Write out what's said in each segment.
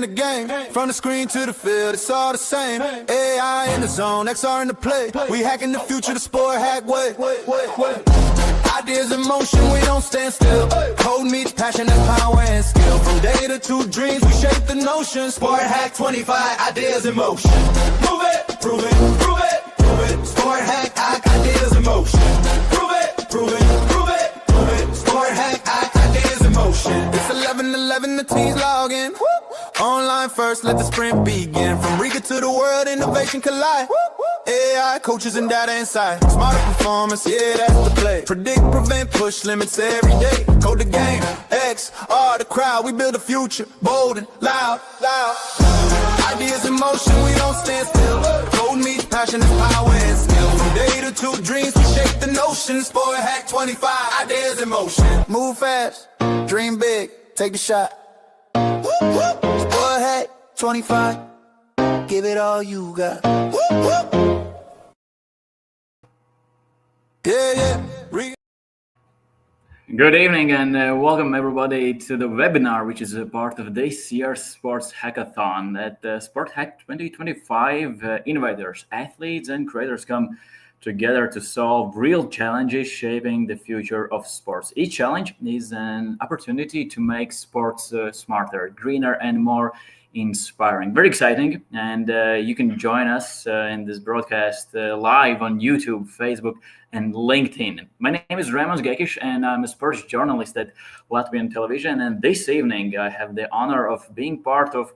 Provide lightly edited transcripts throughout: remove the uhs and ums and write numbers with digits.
in the game. From the screen to the field, it's all the same. AI in the zone, XR in the play. We hacking the future the SportHack way. Ideas in motion, we don't stand still. Code meets passion and power and skill. From data to dreams, we shape the notion. SportHack 25, ideas in motion. Move it, prove it, prove it, prove it. SportHack, ideas in motion. Prove it, prove it, prove it, prove it. SportHack, ideas in motion. It's 11:11, the teams log in. Online first, let the sprint begin. From Riga to the world, innovation collide. AI, coaches and data inside. Smarter performance, yeah, that's the play. Predict, prevent, push limits every day. Code the game, X, R, the crowd. We build a future, bold and loud, loud. Ideas in motion, we don't stand still. Code meets passion and power and skill. From data to dreams, we shape the notion. SportHack 25, ideas in motion. Move fast, dream big, take the shot. SportHack 25, give it all you got. Good evening and welcome everybody to the webinar, which is a part of this year's Sports Hackathon. At SportHack 2025, innovators, athletes and creators come together to solve real challenges shaping the future of sports. Each challenge is an opportunity to make sports smarter, greener and more inspiring. Very exciting. And you can join us in this broadcast live on YouTube, Facebook and LinkedIn. My name is Raimonds Gekišs and I'm a sports journalist at Latvian television. And this evening I have the honor of being part of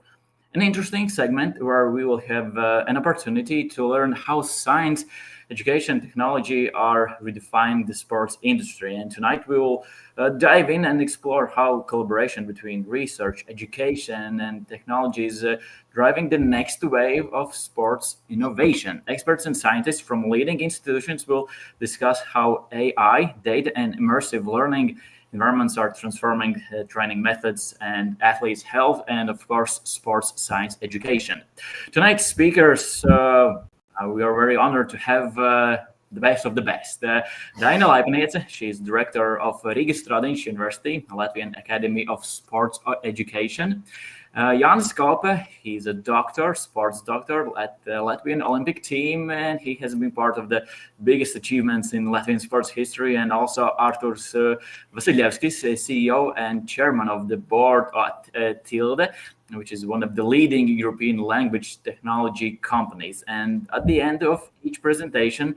an interesting segment where we will have an opportunity to learn how science, education, technology are redefining the sports industry. And tonight we will dive in and explore how collaboration between research, education, and technology is driving the next wave of sports innovation. Experts and scientists from leading institutions will discuss how AI, data, and immersive learning environments are transforming training methods and athletes' health, and of course, sports science education. Tonight's speakers, we are very honored to have the best of the best. Laipniece, she's director of Riga University, Latvian Academy of Sports Education. Jānis Kaupe, he's a doctor, sports doctor at the Latvian Olympic team, and he has been part of the biggest achievements in Latvian sports history. And also Artūrs Vasiļevskis, CEO and chairman of the board at Tilde, which is one of the leading European language technology companies. And at the end of each presentation,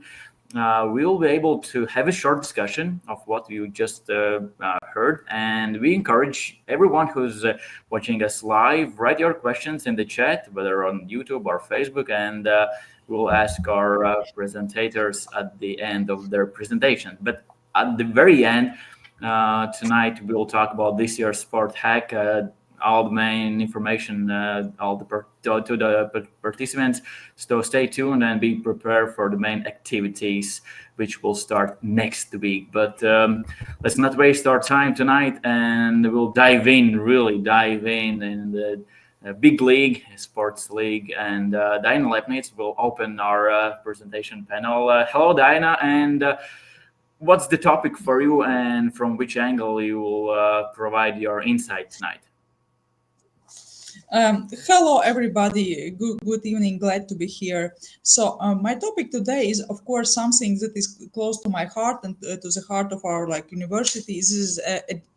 we will be able to have a short discussion of what you just heard. And we encourage everyone who's watching us live, write your questions in the chat, whether on YouTube or Facebook, and we'll ask our presentators at the end of their presentation. But at the very end, tonight, we'll talk about this year's SportHack, all the main information, to the participants. So stay tuned and be prepared for the main activities, which will start next week. But let's not waste our time tonight, and we'll really dive in the big league, sports league. And Daina Laipniece will open our presentation panel. Hello, Daina, and what's the topic for you, and from which angle you will provide your insight tonight? Hello, everybody. Good evening. Glad to be here. So my topic today is, of course, something that is close to my heart and to the heart of our university. This is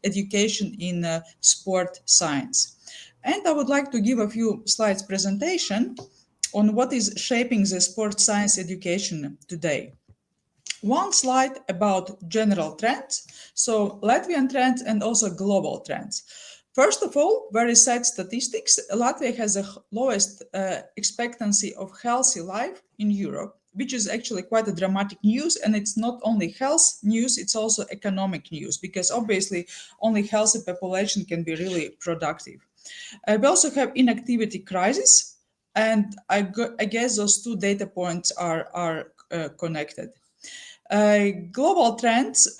education in sport science. And I would like to give a few slides presentation on what is shaping the sports science education today. One slide about general trends, so Latvian trends and also global trends. First of all, very sad statistics. Latvia has the lowest expectancy of healthy life in Europe, which is actually quite a dramatic news. And it's not only health news, it's also economic news, because obviously only healthy population can be really productive. We also have inactivity crisis, and I guess those two data points are connected. Global trends.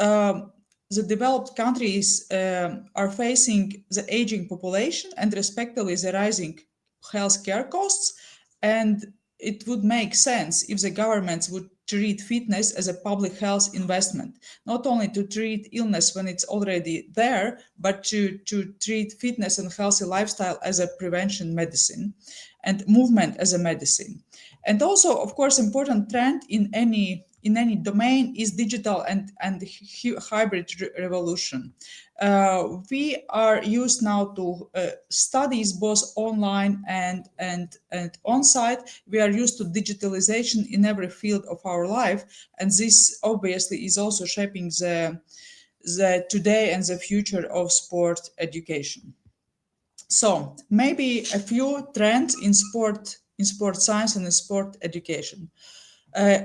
The developed countries are facing the aging population and respectively the rising healthcare costs. And it would make sense if the governments would treat fitness as a public health investment, not only to treat illness when it's already there, but to treat fitness and healthy lifestyle as a prevention medicine and movement as a medicine. And also, of course, important trend in any domain is digital and hybrid revolution. We are used now to studies both online and on-site. We are used to digitalization in every field of our life, and this obviously is also shaping the today and the future of sport education. So maybe a few trends in sport science and in sport education.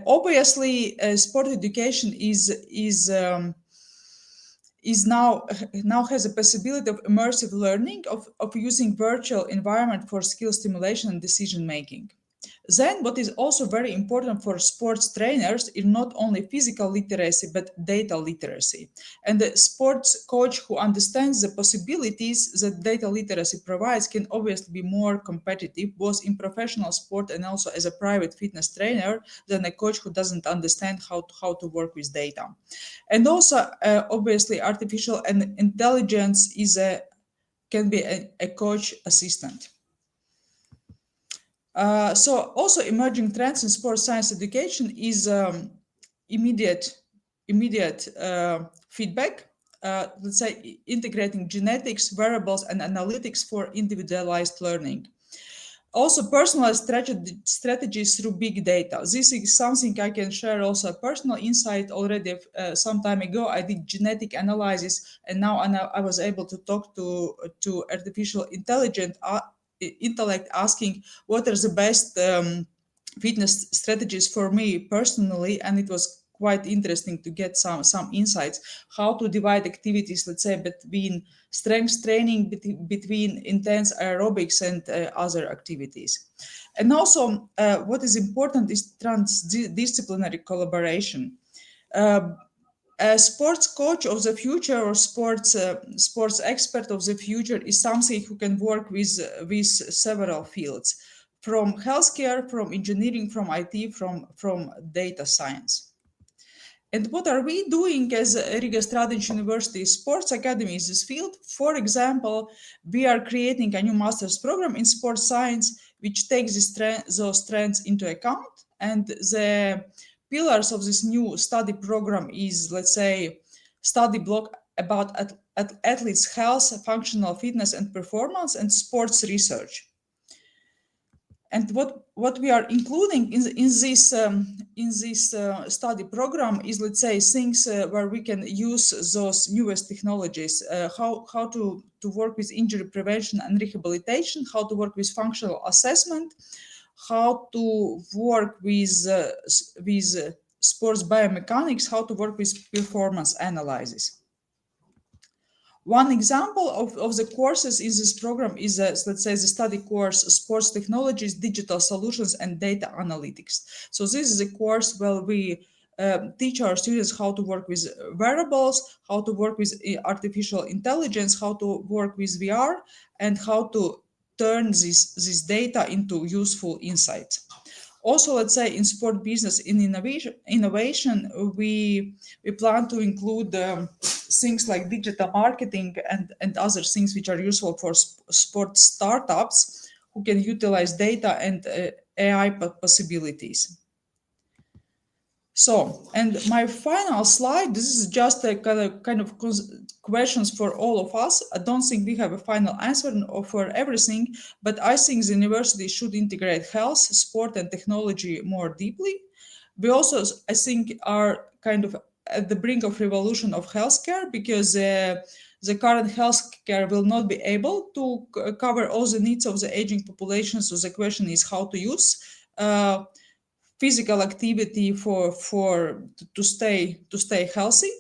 Obviously, sport education is now has a possibility of immersive learning, of using virtual environment for skill stimulation and decision making. Then what is also very important for sports trainers is not only physical literacy, but data literacy. And the sports coach who understands the possibilities that data literacy provides can obviously be more competitive, both in professional sport and also as a private fitness trainer, than a coach who doesn't understand how to work with data. And also, obviously, artificial intelligence can be a coach assistant. So also emerging trends in sports science education is immediate feedback, let's say integrating genetics, variables, and analytics for individualized learning. Also personalized strategies through big data. This is something I can share also a personal insight already. Some time ago, I did genetic analysis, and now I was able to talk to artificial intellect, asking what are the best fitness strategies for me personally, and it was quite interesting to get some insights how to divide activities, let's say, between strength training, between intense aerobics and other activities. And also what is important is transdisciplinary collaboration. A sports coach of the future or sports expert of the future is something who can work with several fields, from healthcare, from engineering, from IT, from data science. And what are we doing as Riga Stradiņš University Sports Academy in this field? For example, we are creating a new master's program in sports science, which takes those trends into account. And the pillars of this new study program is, let's say, study block about athletes' health, functional fitness and performance, and sports research. And what we are including in this study program is, let's say, things where we can use those newest technologies, how to work with injury prevention and rehabilitation, how to work with functional assessment, how to work with sports biomechanics, how to work with performance analysis. One example of the courses in this program is, let's say, the study course, Sports Technologies, Digital Solutions, and Data Analytics. So this is a course where we teach our students how to work with wearables, how to work with artificial intelligence, how to work with VR, and how to turn this data into useful insights. Also, let's say, in sport business, in innovation, we plan to include things like digital marketing and other things which are useful for sport startups who can utilize data and AI possibilities. So, and my final slide, this is just a kind of questions for all of us. I don't think we have a final answer for everything, but I think the university should integrate health, sport, and technology more deeply. We also, I think, are kind of at the brink of revolution of healthcare, because the current healthcare will not be able to cover all the needs of the aging population. So the question is how to use physical activity to stay healthy,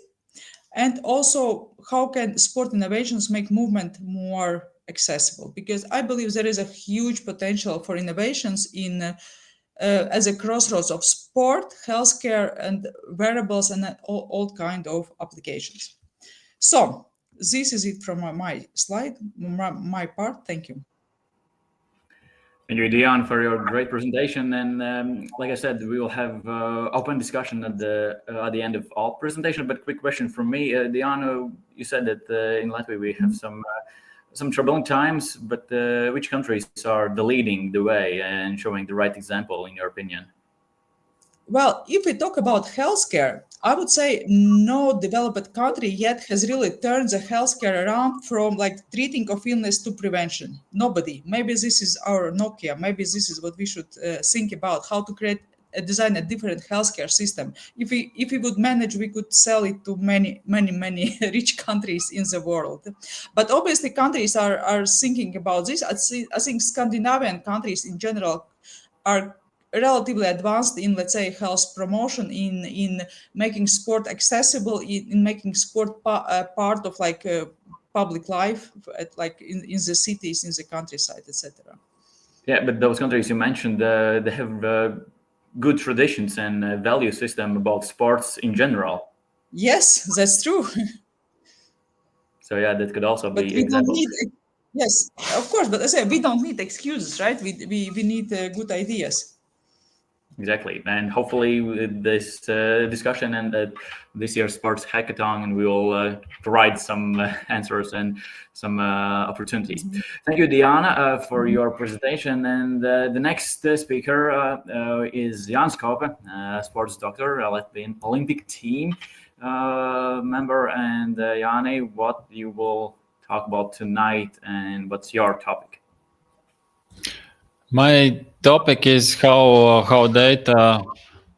and also how can sport innovations make movement more accessible, because I believe there is a huge potential for innovations in as a crossroads of sport, healthcare, and wearables, and all kind of applications. So this is it from my slide, my part. Thank you. Thank you, Dion, for your great presentation. And like I said, we will have open discussion at the end of all presentation. But quick question from me, Dion. You said that in Latvia we have some troubling times, but which countries are leading the way and showing the right example, in your opinion? Well, if we talk about healthcare, I would say no developed country yet has really turned the healthcare around from like treating of illness to prevention. Nobody. Maybe this is our Nokia. Maybe this is what we should think about: how to create design a different healthcare system. If we would manage, we could sell it to many rich countries in the world. But obviously, countries are thinking about this. I think Scandinavian countries in general are relatively advanced in, let's say, health promotion, in making sport accessible, in making sport part of like public life, like in the cities, in the countryside, etc. Yeah, but those countries you mentioned, they have good traditions and value system about sports in general. Yes, that's true. So yeah, that could also But be we don't example. need, yes, of course. But I say we don't need excuses, right? We need good ideas. Exactly, and hopefully with this discussion and this year's sports hackathon, and we will provide some answers and some opportunities. Thank you, Diana, for your presentation. And the next speaker is Jānis Kaupe, sports doctor, Latvian Olympic team member. And Jāni, what you will talk about tonight, and what's your topic? My topic is how data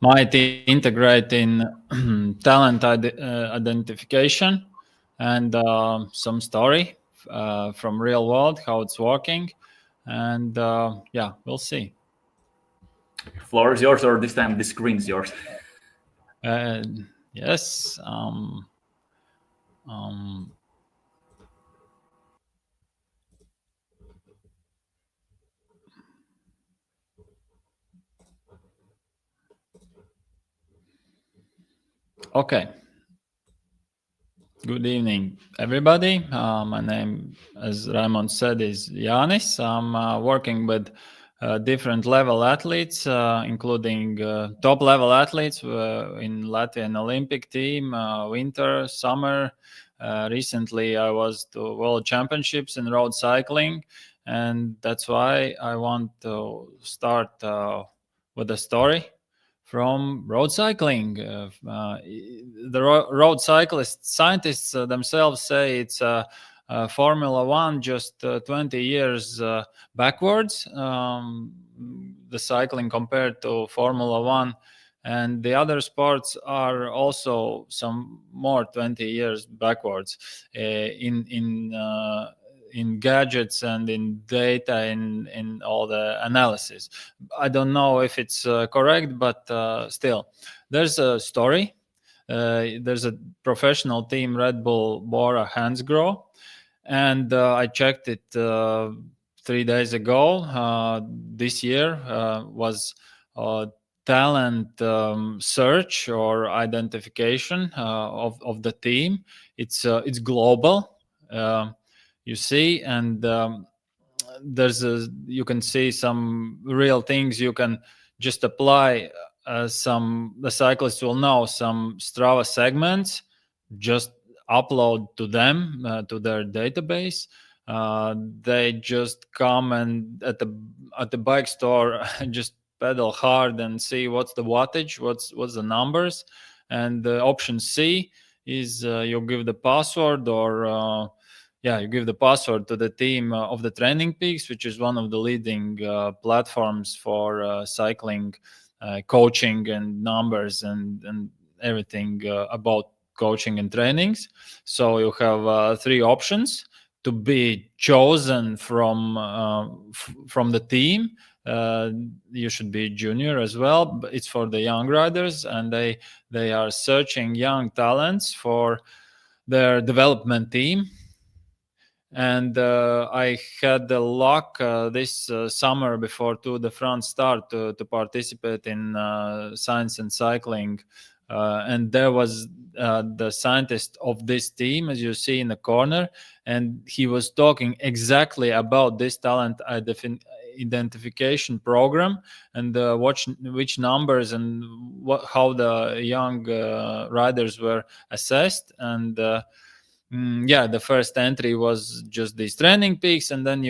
might integrate in talent identification, and some story from real world, how it's working, and yeah, we'll see. Floor is yours, or this time the screen is yours. Yes. Okay. Good evening, everybody. My name, as Raimonds said, is Jānis. I'm working with different level athletes, including top level athletes in Latvian Olympic team, winter, summer. Recently, I was to World Championships in road cycling, and that's why I want to start with a story from road cycling. The road cyclists, scientists themselves say it's Formula One just 20 years backwards, the cycling compared to Formula One. And the other sports are also some more 20 years backwards in gadgets and in data, in all the analysis. I don't know if it's correct, but still, there's a story. There's a professional team, Red Bull Bora Hansgrohe, and I checked it 3 days ago. This year was talent search or identification of the team. It's global. You see, and you can see some real things. You can just apply the cyclists will know some Strava segments, just upload to them to their database. They just come and at the bike store just pedal hard and see what's the wattage, what's the numbers. And option C is you give the password, or you give the password to the team of the Training Peaks, which is one of the leading platforms for cycling coaching and numbers and everything about coaching and trainings. So you have 3 options to be chosen from the team. You should be junior as well, but it's for the young riders, and they are searching young talents for their development team. And I had the luck this summer before Tour de France start to participate in science and cycling. And there was the scientist of this team, as you see in the corner, and he was talking exactly about this talent identification program and watch which numbers and how the young riders were assessed. And the first entry was just these training peaks, and then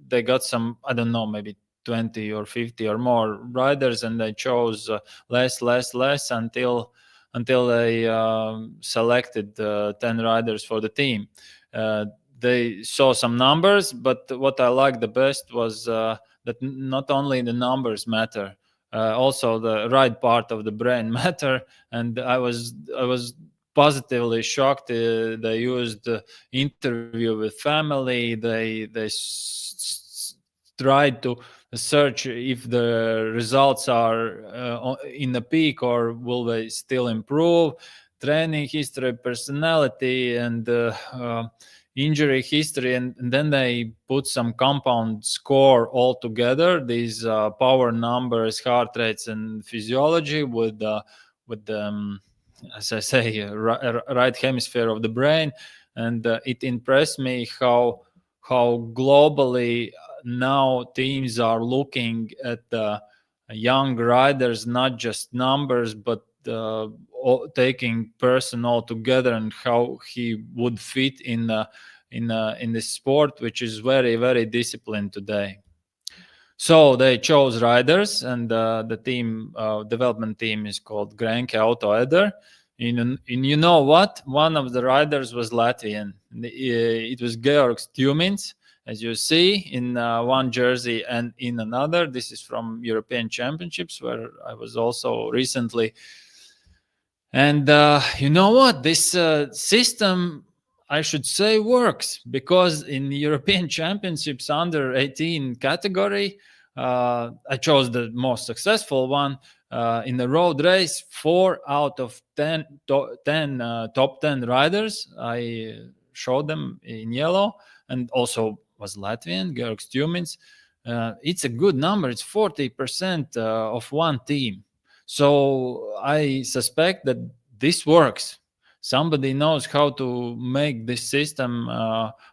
they got some, I don't know, maybe 20 or 50 or more riders, and they chose less until they selected 10 riders for the team. They saw some numbers, but what I liked the best was that not only the numbers matter, also the right part of the brain matter. And I was positively shocked. They used interview with family. They tried to search if the results are in the peak or will they still improve. Training history, personality, and injury history, and then they put some compound score all together. These power numbers, heart rates, and physiology with as I say, right hemisphere of the brain. And it impressed me how globally now teams are looking at the young riders, not just numbers, but taking person all together and how he would fit in the sport, which is very, very disciplined today. So they chose riders, and the team development team is called Grenke Auto Eder. And you know what? One of the riders was Latvian. It was Georgs Tumins, as you see in one jersey and in another. This is from European Championships, where I was also recently. And you know what? This system, I should say, works, because in the European Championships under 18 category, I chose the most successful one. In the road race, 4 out of 10 top 10 riders, I showed them in yellow, and also was Latvian, Georgs Tumins. It's a good number. It's 40% of one team. So I suspect that this works. Somebody knows how to make this system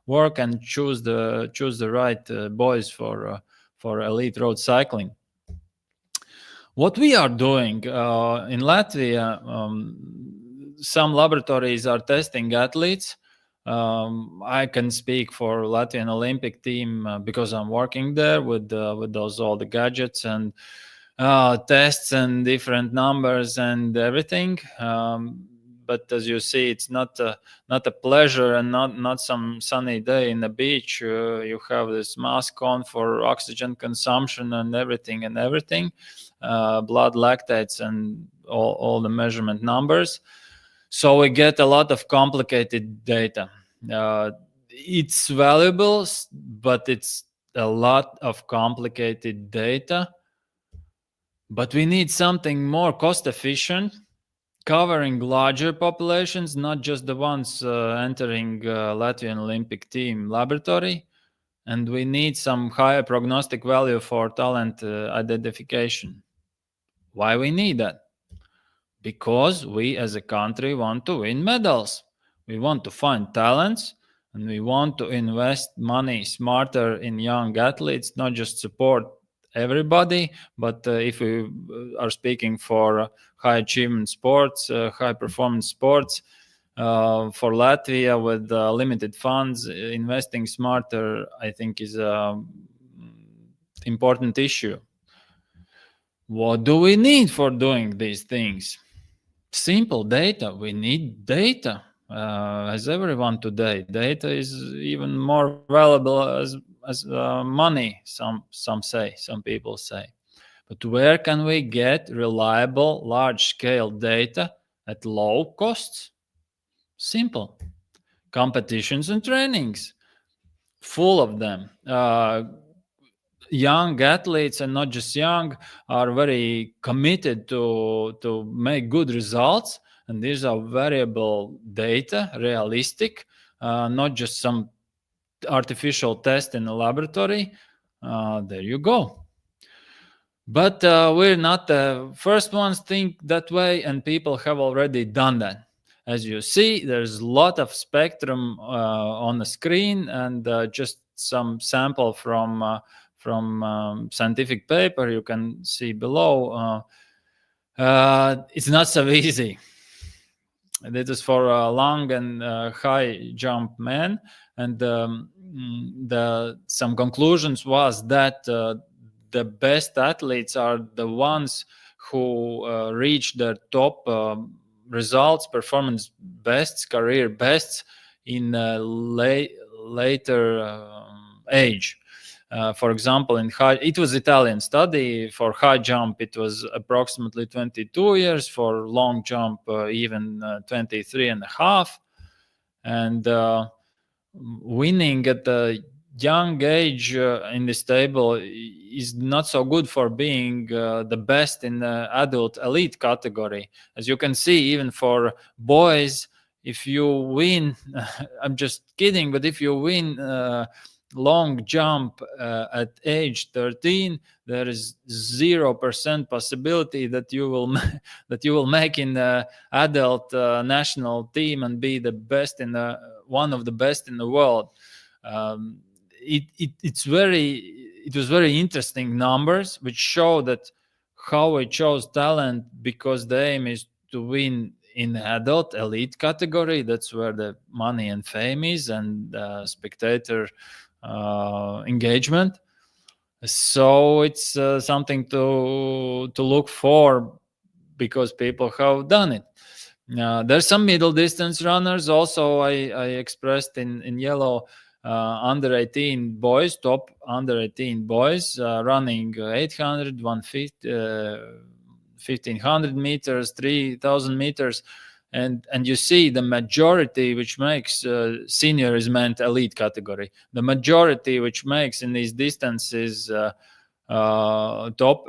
work and choose the right boys for elite road cycling. What we are doing in Latvia, some laboratories are testing athletes. I can speak for Latvian Olympic team because I'm working there with those all the gadgets and tests and different numbers and everything. But as you see, it's not a pleasure and not some sunny day in the beach. You have this mask on for oxygen consumption and everything. Blood lactates and all the measurement numbers. So we get a lot of complicated data. It's valuable, but it's a lot of complicated data. But we need something more cost efficient, covering larger populations, not just the ones entering Latvian Olympic team laboratory. And we need some higher prognostic value for talent identification. Why we need that? Because we as a country want to win medals. We want to find talents, and we want to invest money smarter in young athletes, not just support everybody, but if we are speaking for high achievement sports, high performance sports, for Latvia with limited funds, investing smarter, I think, is an important issue. What do we need for doing these things? Simple data. We need data, as everyone today. Data is even more valuable as money, some people say. But where can we get reliable, large-scale data at low costs? Simple. Competitions and trainings, full of them. Young athletes, and not just young, are very committed to make good results, and these are variable data, realistic, not just some artificial test in a laboratory. There you go. But we're not the first ones think that way, and people have already done that. As you see, there's a lot of spectrum on the screen, and just some sample from scientific paper you can see below. It's not so easy. This is for long and high jump men, and some conclusions was that the best athletes are the ones who reach their top results, performance bests, career bests in later age. For example, it was Italian study. For high jump, it was approximately 22 years. For long jump, even 23 and a half. And winning at a young age in this table is not so good for being the best in the adult elite category. As you can see, even for boys, if you win, I'm just kidding, but if you win long jump at age 13, there is 0% possibility that you will make in the adult national team and be the best one of the best in the world. It was very interesting numbers which show that how we chose talent, because the aim is to win in the adult elite category. That's where the money and fame is, and spectator engagement. So it's something to look for, because people have done it. There's some middle distance runners also. I expressed in yellow under 18 boys, top under 18 boys running 800, 150, 1500 meters, 3000 meters. And you see the majority which makes senior is meant elite category. The majority which makes in these distances top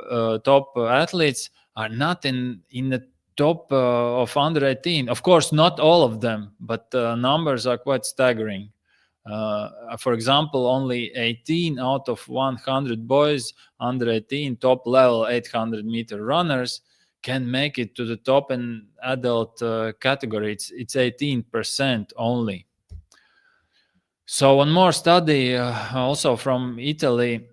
athletes are not in the top of under 18. Of course, not all of them, but numbers are quite staggering. For example, only 18 out of 100 boys under 18 top level 800 meter runners can make it to the top in adult category. It's 18% only. So one more study, also from Italy,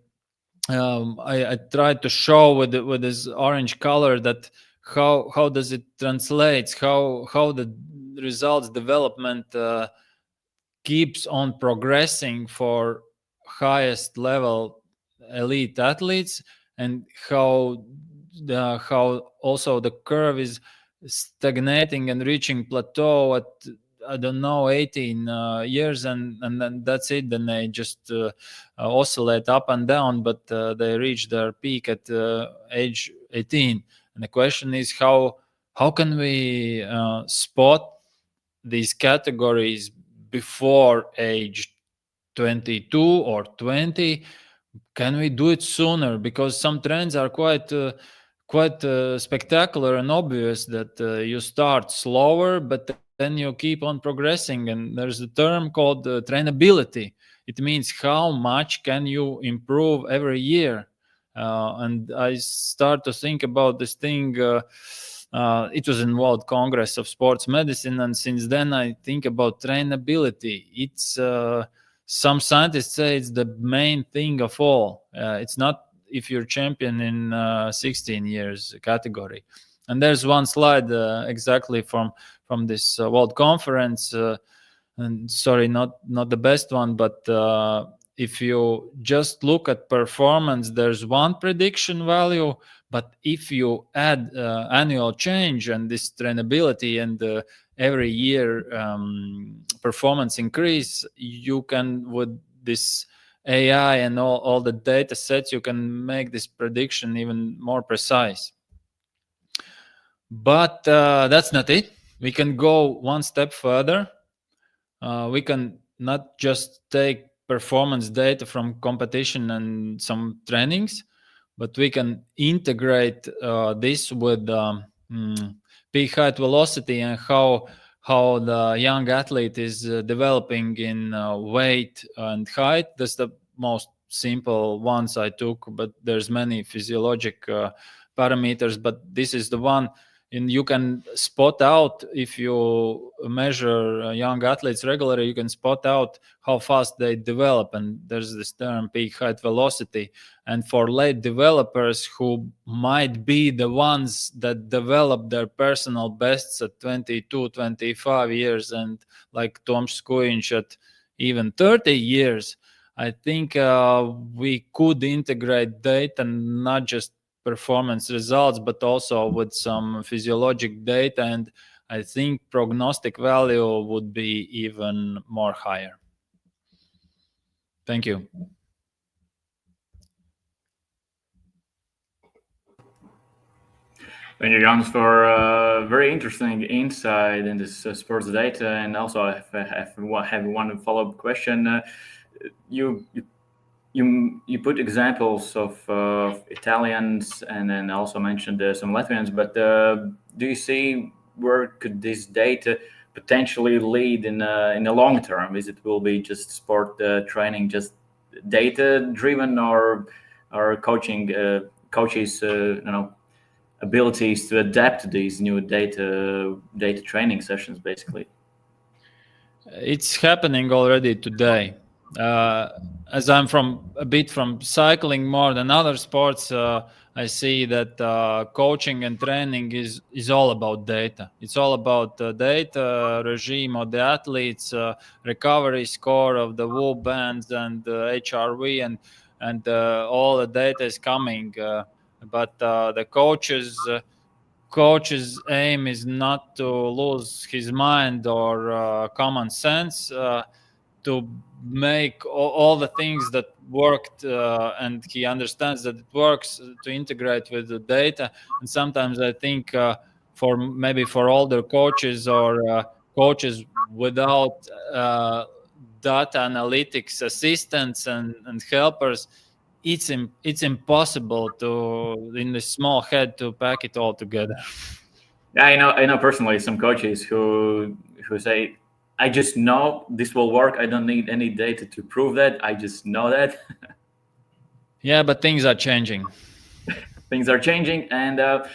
I tried to show with this orange color that how does it translate, how the results development keeps on progressing for highest level elite athletes, and how also the curve is stagnating and reaching plateau at 18 years, and then that's it. Then they just oscillate up and down, but they reach their peak at age 18. And the question is how can we spot these categories before age 22 or 20? Can we do it sooner? Because some trends are quite spectacular and obvious, that you start slower, but then you keep on progressing. And there's a term called trainability. It means how much can you improve every year. And I start to think about this thing. It was in World Congress of Sports Medicine, and since then I think about trainability. It's some scientists say it's the main thing of all. It's not if you're champion in 16 years category. And there's one slide exactly from this World Conference. And sorry, not the best one, but if you just look at performance, there's one prediction value. But if you add annual change and this trainability and every year performance increase, you can, with this AI and all the data sets, you can make this prediction even more precise. But that's not it. We can go one step further. We can not just take performance data from competition and some trainings, but we can integrate this with peak height velocity and how the young athlete is developing in weight and height. That's the most simple ones I took, but there's many physiologic parameters, but this is the one and you can spot out, if you measure young athletes regularly, you can spot out how fast they develop. And there's this term peak height velocity. And for late developers who might be the ones that develop their personal bests at 22, 25 years, and like Toms Skujiņš at even 30 years, I think we could integrate data, not just performance results, but also with some physiologic data, and I think prognostic value would be even more higher. Thank you. Thank you, Jānis, for very interesting insight in this sports data. And also, I have one follow-up question. You put examples of Italians, and then also mentioned some Latvians. But do you see where could this data potentially lead in the long term? Is it will be just sport training, just data driven, or coaches abilities to adapt to these new data training sessions, basically? It's happening already today. As I'm a bit from cycling more than other sports, I see that coaching and training is all about data. It's all about data regime of the athletes, recovery score of the WOO bands and HRV, and all the data is coming. But the coach's aim is not to lose his mind or common sense, to make all the things that worked, and he understands that it works, to integrate with the data. And sometimes I think for older coaches or coaches without data analytics assistants and helpers, it's impossible to, in the small head, to pack it all together. Yeah, I know personally some coaches who say, I just know this will work. I don't need any data to prove that. I just know that. Yeah, but things are changing. Things are changing, and our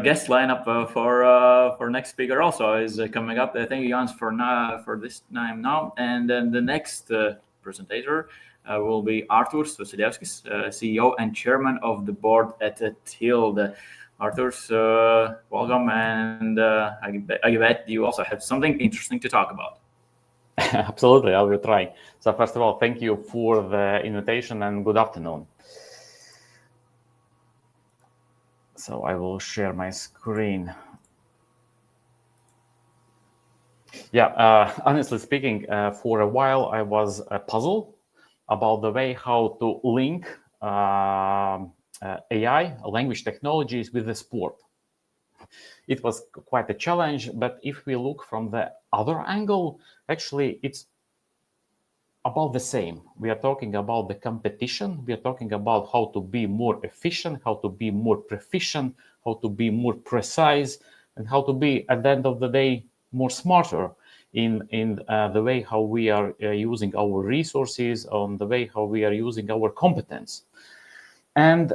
guest lineup for next speaker also is coming up. Thank you, Jānis, for this time now. And then the next presenter will be Artūrs Vasiļevskis, CEO and chairman of the board at Tilde. Artūrs, welcome, and I bet you also have something interesting to talk about. Absolutely, I will try. So first of all, thank you for the invitation and good afternoon. So I will share my screen. Yeah, honestly speaking, for a while I was puzzled about the way how to link AI, language technologies, with the sport. It was quite a challenge, but if we look from the other angle, actually it's about the same. We are talking about the competition. We are talking about how to be more efficient, how to be more proficient, how to be more precise, and how to be, at the end of the day, more smarter in the way how we are using our resources, on the way how we are using our competence. And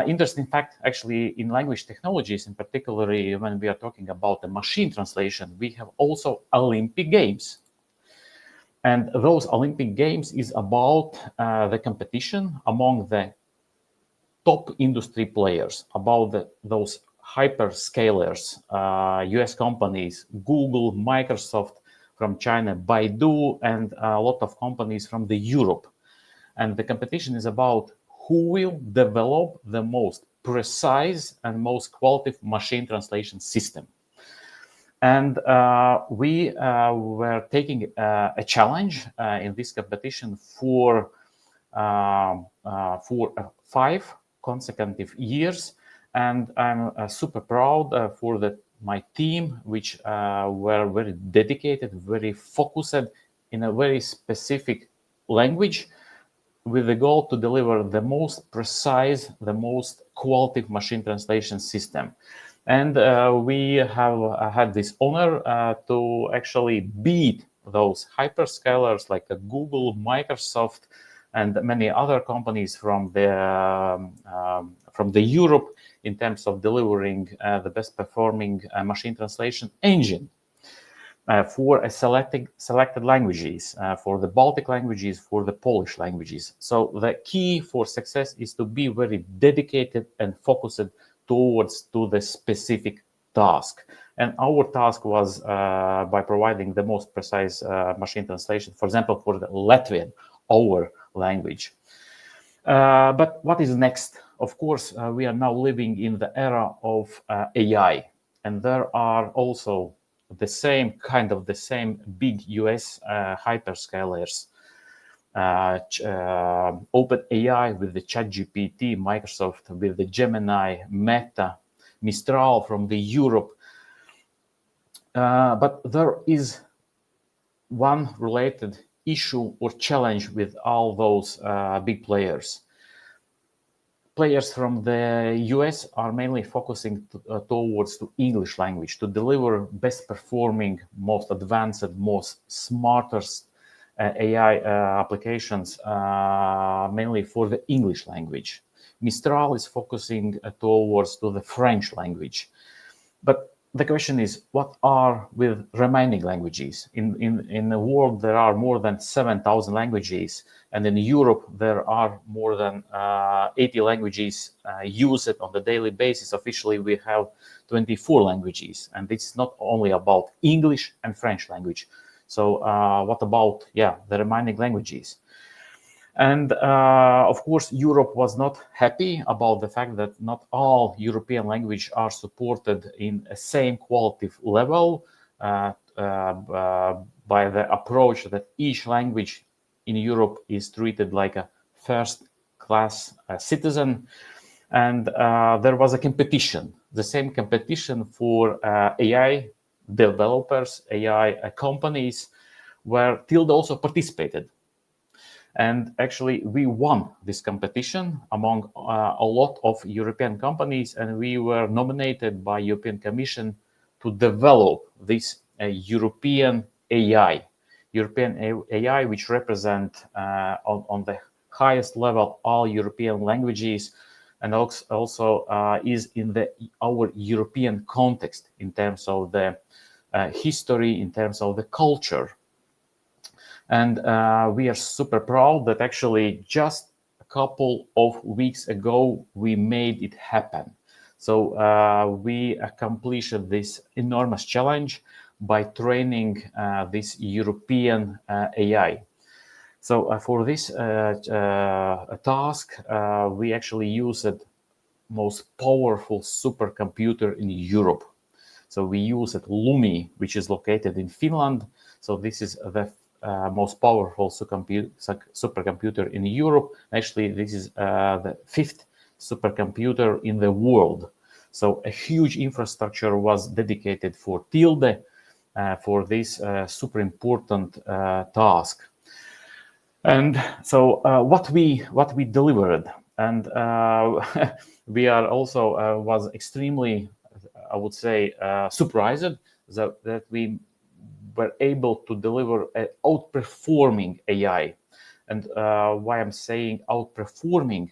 interesting fact, actually, in language technologies, in particularly when we are talking about the machine translation, we have also Olympic Games. And those Olympic Games is about the competition among the top industry players, about those hyperscalers, US companies, Google, Microsoft from China, Baidu, and a lot of companies from the Europe. And the competition is about who will develop the most precise and most quality machine translation system. And we were taking a challenge in this competition for 5 consecutive years. And I'm super proud for my team, which were very dedicated, very focused in a very specific language, with the goal to deliver the most precise, the most quality machine translation system. And we have had this honor to actually beat those hyperscalers like Google, Microsoft, and many other companies from the Europe in terms of delivering the best performing machine translation engine for selected languages, for the Baltic languages, for the Polish languages. So the key for success is to be very dedicated and focused towards to the specific task. And our task was by providing the most precise machine translation, for example, for the Latvian, our language. But what is next? Of course, we are now living in the era of AI, and there are also the same big US hyperscalers, OpenAI with the ChatGPT, Microsoft with the Gemini, Meta, Mistral from the Europe. But there is one related issue or challenge with all those big players. Players from the US are mainly focusing towards the English language to deliver best performing, most advanced, most smartest AI applications, mainly for the English language. Mistral is focusing towards to the French language. But the question is, what are with remaining languages? In the world, there are more than 7,000 languages, and in Europe, there are more than 80 languages used on the daily basis. Officially, we have 24 languages, and it's not only about English and French language. So what about, the remaining languages? And of course, Europe was not happy about the fact that not all European languages are supported in a same quality level by the approach that each language in Europe is treated like a first-class citizen. And there was a competition, the same competition for AI developers, AI companies, where Tilde also participated. And actually, we won this competition among a lot of European companies, and we were nominated by European Commission to develop this European AI, which represent on the highest level all European languages, and also is in our European context in terms of the history, in terms of the culture. And we are super proud that actually just a couple of weeks ago, we made it happen. So we accomplished this enormous challenge by training this European AI. So for this task, we actually used the most powerful supercomputer in Europe. So we used Lumi, which is located in Finland. So this is the most powerful supercomputer in Europe. Actually, this is the 5th supercomputer in the world. So a huge infrastructure was dedicated for Tilde for this super important task. And so what we delivered, and we are also was extremely, I would say, surprised that we were able to deliver an outperforming AI. And why I'm saying outperforming,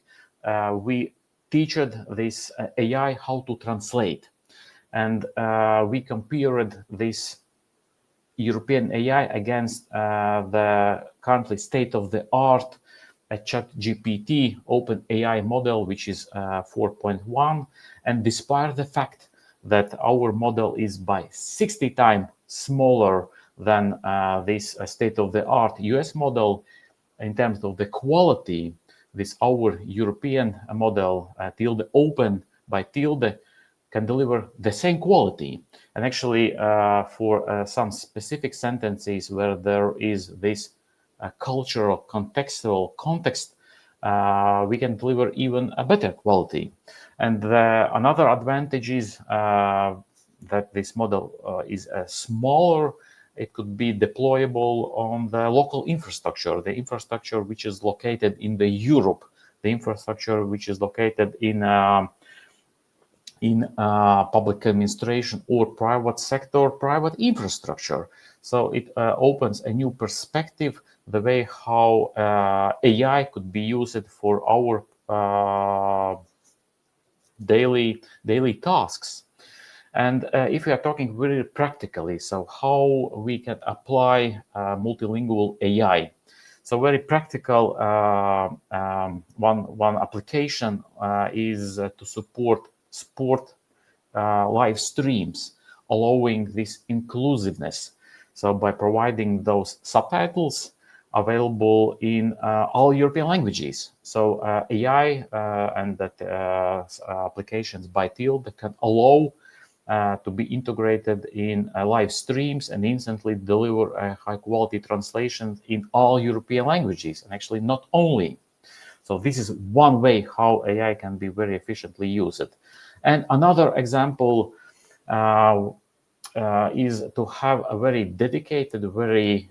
we teached this AI how to translate. And we compared this European AI against the currently state-of-the-art ChatGPT OpenAI model, which is 4.1. And despite the fact that our model is by 60 times smaller than this state-of-the-art US model, in terms of the quality, this our European model, Tilde Open by Tilde, can deliver the same quality. And actually, for some specific sentences where there is this cultural, contextual context, we can deliver even a better quality. And another advantage is that this model is smaller. It could be deployable on the local infrastructure, the infrastructure which is located in the Europe, the infrastructure which is located in public administration or private sector, private infrastructure. So it opens a new perspective, the way how AI could be used for our daily tasks. And if we are talking very practically, so how we can apply multilingual AI. So very practical, one application is to support sport live streams, allowing this inclusiveness. So by providing those subtitles available in all European languages. So AI and that applications by Tilde can allow to be integrated in live streams and instantly deliver high quality translations in all European languages, and actually not only. So this is one way how AI can be very efficiently used. And another example is to have a very dedicated, very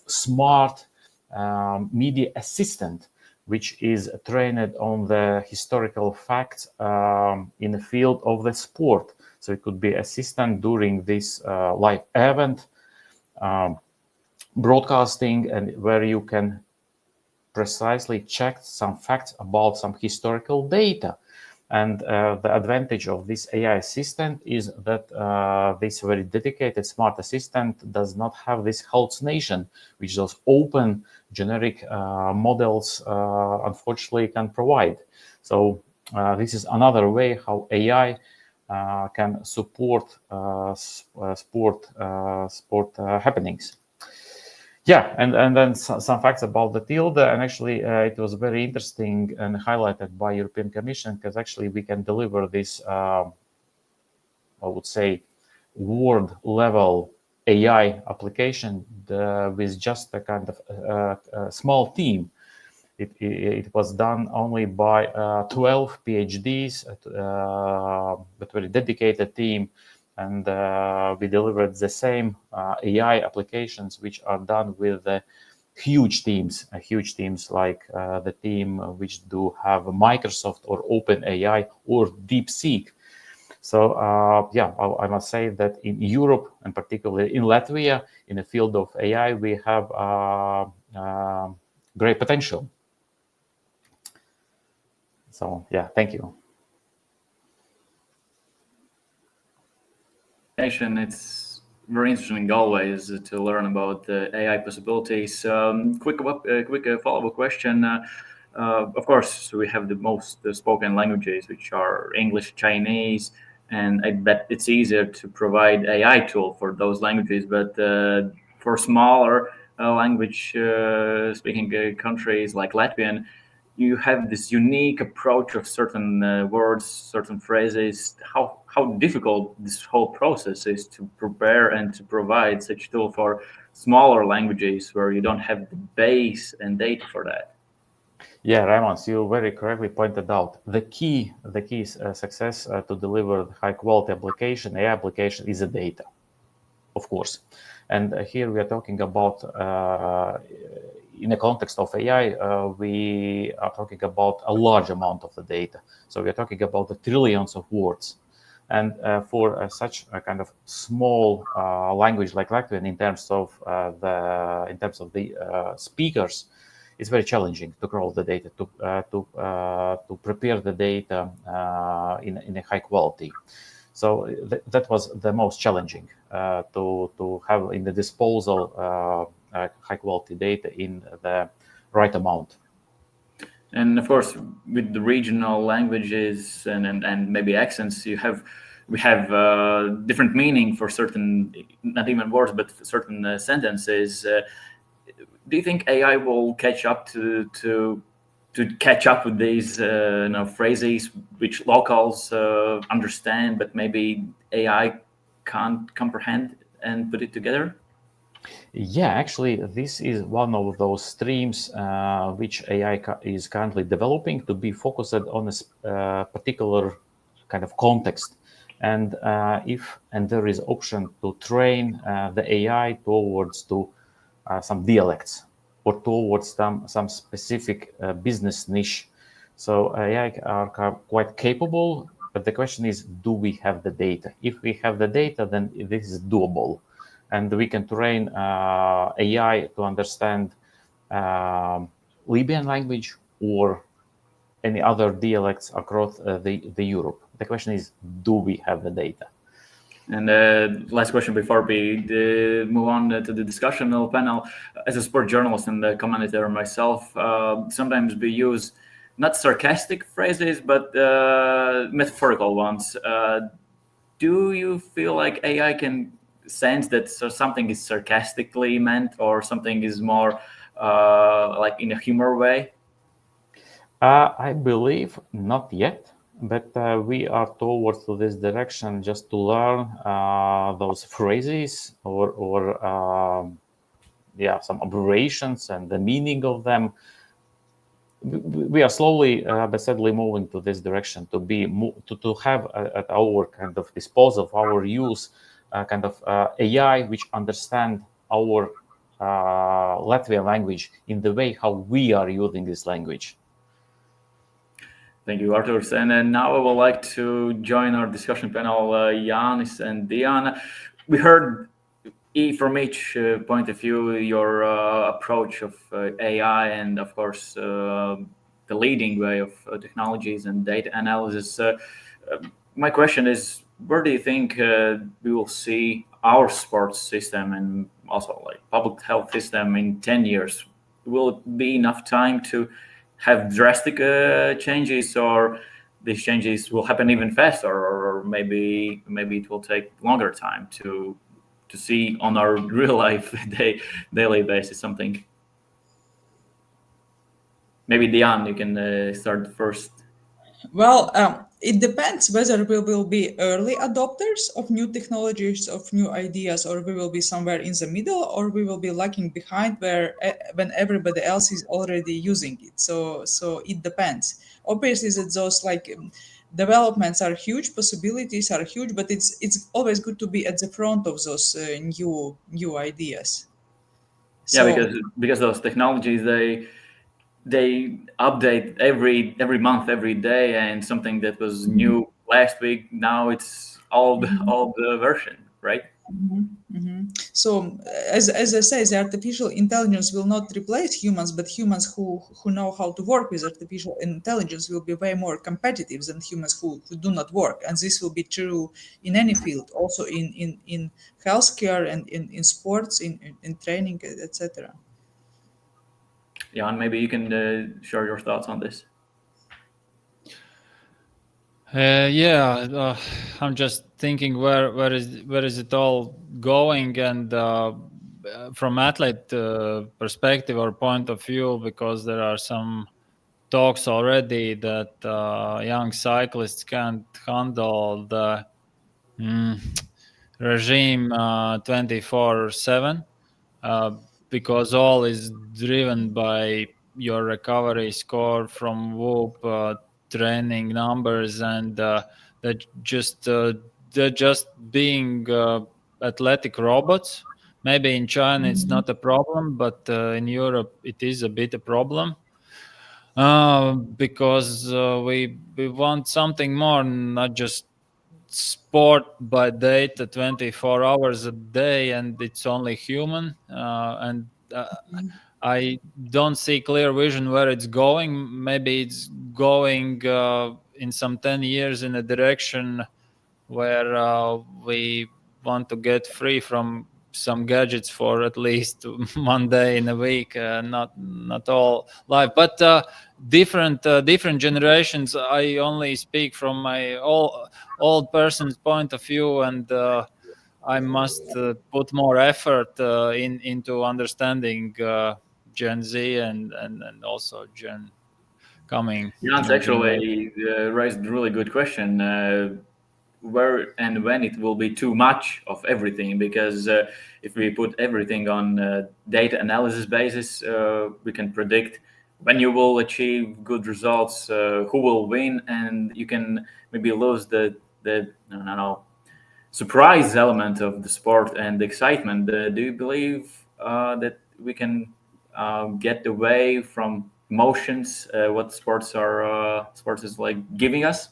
smart media assistant, which is trained on the historical facts in the field of the sport. So it could be assistant during this live event, broadcasting, and where you can precisely check some facts about some historical data. And the advantage of this AI assistant is that this very dedicated smart assistant does not have this hallucination, which those open generic models unfortunately can provide. So this is another way how AI can support sport happenings. Yeah, and then some facts about the Tilde, and actually it was very interesting and highlighted by European Commission, because actually we can deliver this, I would say, world level AI application with just a kind of a small team. It was done only by 12 PhDs, but very dedicated team. And we delivered the same AI applications, which are done with huge teams like the team which do have Microsoft or OpenAI or DeepSeek. So yeah, I must say that in Europe, and particularly in Latvia, in the field of AI, we have great potential. So yeah, thank you. It's very interesting always to learn about AI possibilities. Quick follow-up question. Of course, we have the most spoken languages, which are English, Chinese, and I bet it's easier to provide AI tool for those languages. But for smaller language speaking countries like Latvian, you have this unique approach of certain words, certain phrases. How difficult this whole process is to prepare and to provide such tool for smaller languages where you don't have the base and data for that. Yeah, Raimonds, you very correctly pointed out the key is success to deliver high quality application, AI application, is the data, of course. And here we are talking about in the context of AI, we are talking about a large amount of the data. So we are talking about the trillions of words. And for such a kind of small language like Latvian, in terms of the speakers, it's very challenging to crawl the data, to prepare the data in a high quality. So that was the most challenging, to have in the disposal high quality data in the right amount. And of course, with the regional languages and maybe accents, we have different meaning for certain, not even words, but certain sentences. Do you think AI will catch up to catch up with these phrases which locals understand, but maybe AI can't comprehend and put it together? Yeah, actually, this is one of those streams which AI is currently developing to be focused on a particular kind of context. And there is option to train the AI towards some dialects or towards some specific business niche. So AI are quite capable, but the question is, do we have the data? If we have the data, then this is doable. And we can train AI to understand Libyan language or any other dialects across the Europe. The question is, do we have the data? And last question before we move on to the discussional panel. As a sport journalist and a commentator myself, sometimes we use not sarcastic phrases, but metaphorical ones. Do you feel like AI can sense that something is sarcastically meant or something is more like in a humor way? I believe not yet, but we are towards this direction just to learn those phrases or some abbreviations and the meaning of them. We are slowly but steadily moving to this direction to have at our kind of disposal, of our use, kind of AI which understand our Latvian language in the way how we are using this language. Thank you, Artūrs. And then now I would like to join our discussion panel, Jānis and Diana. We heard from each point of view your approach of AI and, of course, the leading way of technologies and data analysis. My question is, where do you think we will see our sports system and also like public health system in 10 years? Will it be enough time to have drastic changes, or these changes will happen even faster, or maybe it will take longer time to see on our real life daily basis something? Maybe Diane, you can start first. Well, it depends whether we will be early adopters of new technologies, of new ideas, or we will be somewhere in the middle, or we will be lagging behind when everybody else is already using it. So it depends. Obviously, that those developments are huge, possibilities are huge, but it's always good to be at the front of those new ideas. Yeah, because those technologies they update every month, every day, and something that was new last week, now it's old version, right? So as I say, the artificial intelligence will not replace humans, but humans who know how to work with artificial intelligence will be way more competitive than humans who do not work. And this will be true in any field, also in healthcare and in sports, in training, etc. Jan, maybe you can share your thoughts on this. I'm just thinking where is it all going, and from athlete perspective or point of view, because there are some talks already that young cyclists can't handle the regime 24/7 because all is driven by your recovery score from whoop training numbers, and they're just being athletic robots. Maybe in China it's not a problem, but in Europe it is a bit a problem because we want something more, not just sport by data 24 hours a day, and it's only human. I don't see clear vision where it's going. Maybe it's going in some 10 years in a direction where we want to get free from some gadgets for at least 1 day in a week, not all live, but different generations. I only speak from my old person's point of view, and I must put more effort into understanding Gen Z and also Gen coming. Jan's actually raised a really good question. Where and when it will be too much of everything, because if we put everything on data analysis basis, we can predict when you will achieve good results, who will win, and you can maybe lose the surprise element of the sport and the excitement. Do you believe that we can get away from emotions, what sports is like giving us?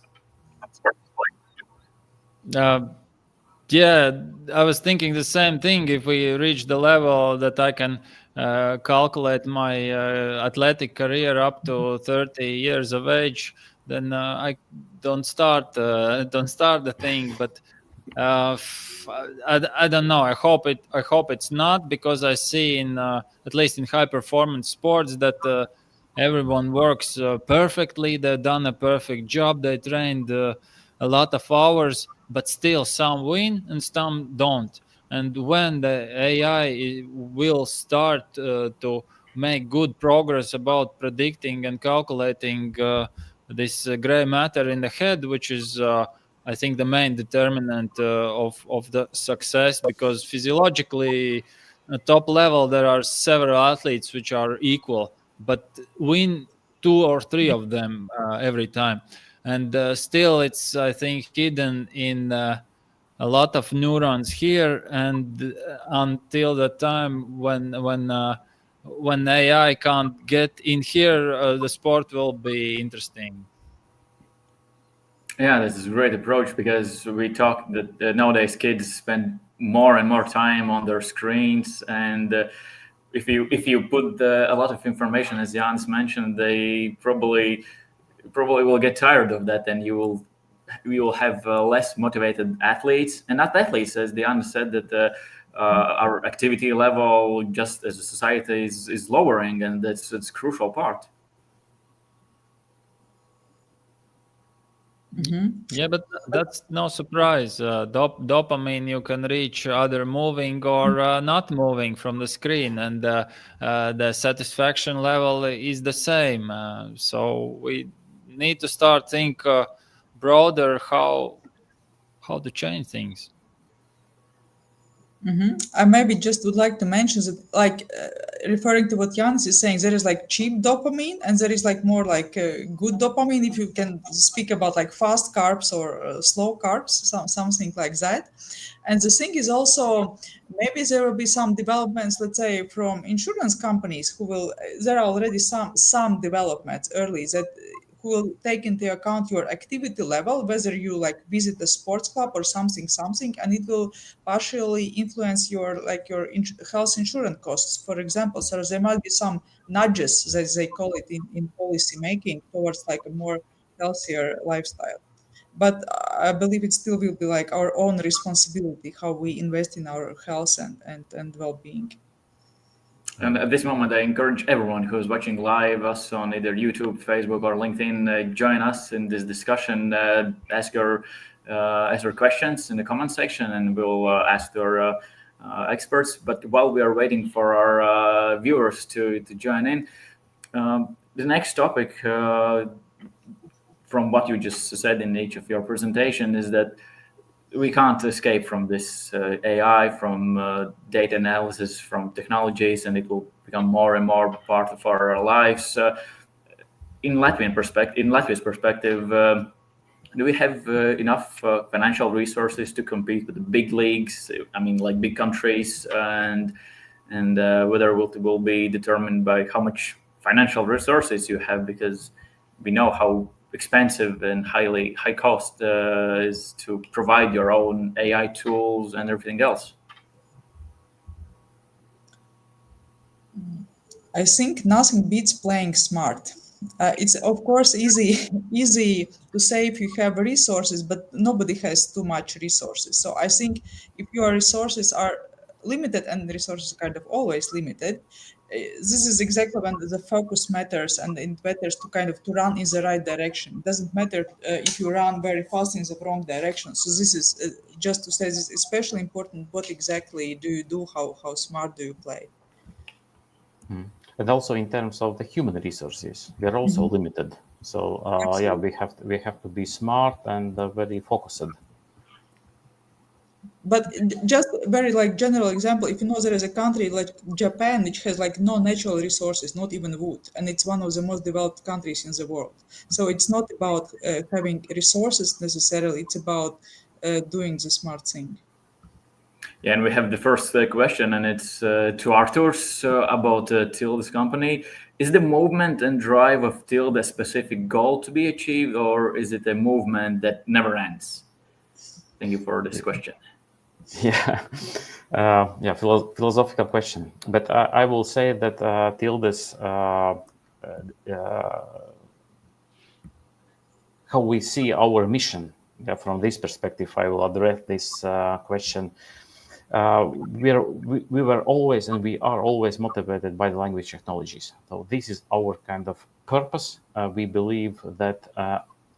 Yeah, I was thinking the same thing. If we reach the level that I can calculate my athletic career up to 30 years of age, then I don't start the thing. But I don't know. I hope it's not, because I see in at least in high performance sports that everyone works perfectly. They've done a perfect job. They trained a lot of hours, but still some win and some don't. And when the AI will start to make good progress about predicting and calculating this gray matter in the head, which is I think the main determinant of the success, because physiologically at top level there are several athletes which are equal, but win two or three of them every time. And still it's, I think, hidden in a lot of neurons here, and until the time when AI can't get in here, the sport will be interesting. Yeah, this is a great approach, because we talk that nowadays kids spend more and more time on their screens, and if you put a lot of information, as Jānis mentioned, they probably will get tired of that, and you will have less motivated athletes, and not athletes, as Jānis said, that our activity level just as a society is lowering, and that's a crucial part. Yeah, but that's no surprise. Dopamine you can reach either moving or not moving from the screen, and the satisfaction level is the same. So we need to start think broader how to change things. I maybe just would like to mention that, like, referring to what Jānis is saying, there is like cheap dopamine and there is like more like good dopamine, if you can speak about like fast carbs or slow carbs, something like that. And the thing is also, maybe there will be some developments, let's say, from insurance companies who will, there are already some developments early that who will take into account your activity level, whether you like visit a sports club or something, and it will partially influence your health insurance costs, for example. So there might be some nudges, as they call it in policy making, towards like a more healthier lifestyle. But I believe it still will be like our own responsibility how we invest in our health and well-being. And at this moment, I encourage everyone who is watching live us on either YouTube, Facebook, or LinkedIn, join us in this discussion. Ask your questions in the comment section, and we'll ask our experts. But while we are waiting for our viewers to join in, the next topic, from what you just said in each of your presentation, is that we can't escape from this AI, from data analysis, from technologies, and it will become more and more part of our lives. In Latvia's perspective, do we have enough financial resources to compete with the big leagues? I mean, like big countries, and whether it will be determined by how much financial resources you have, because we know how expensive and high cost is to provide your own AI tools and everything else. I think nothing beats playing smart. It's of course easy to say if you have resources, but nobody has too much resources. So I think if your resources are limited, and resources are kind of always limited, this is exactly when the focus matters, and it matters to kind of to run in the right direction. It doesn't matter if you run very fast in the wrong direction. So this is just to say, this is especially important. What exactly do you do? How smart do you play? And also in terms of the human resources, we are also limited. So yeah, we have to be smart and very focused. But just very like general example, if you know, there is a country like Japan which has like no natural resources, not even wood, and it's one of the most developed countries in the world. So it's not about having resources necessarily, it's about doing the smart thing. Yeah, and we have the first question, and it's to Artūrs about Tilde's company. Is the movement and drive of Tilde a specific goal to be achieved, or is it a movement that never ends? Thank you for this question. Yeah, philosophical question. But I will say that Tilde's how we see our mission from this perspective. I will address this question. We were always and we are always motivated by the language technologies. So this is our kind of purpose. We believe that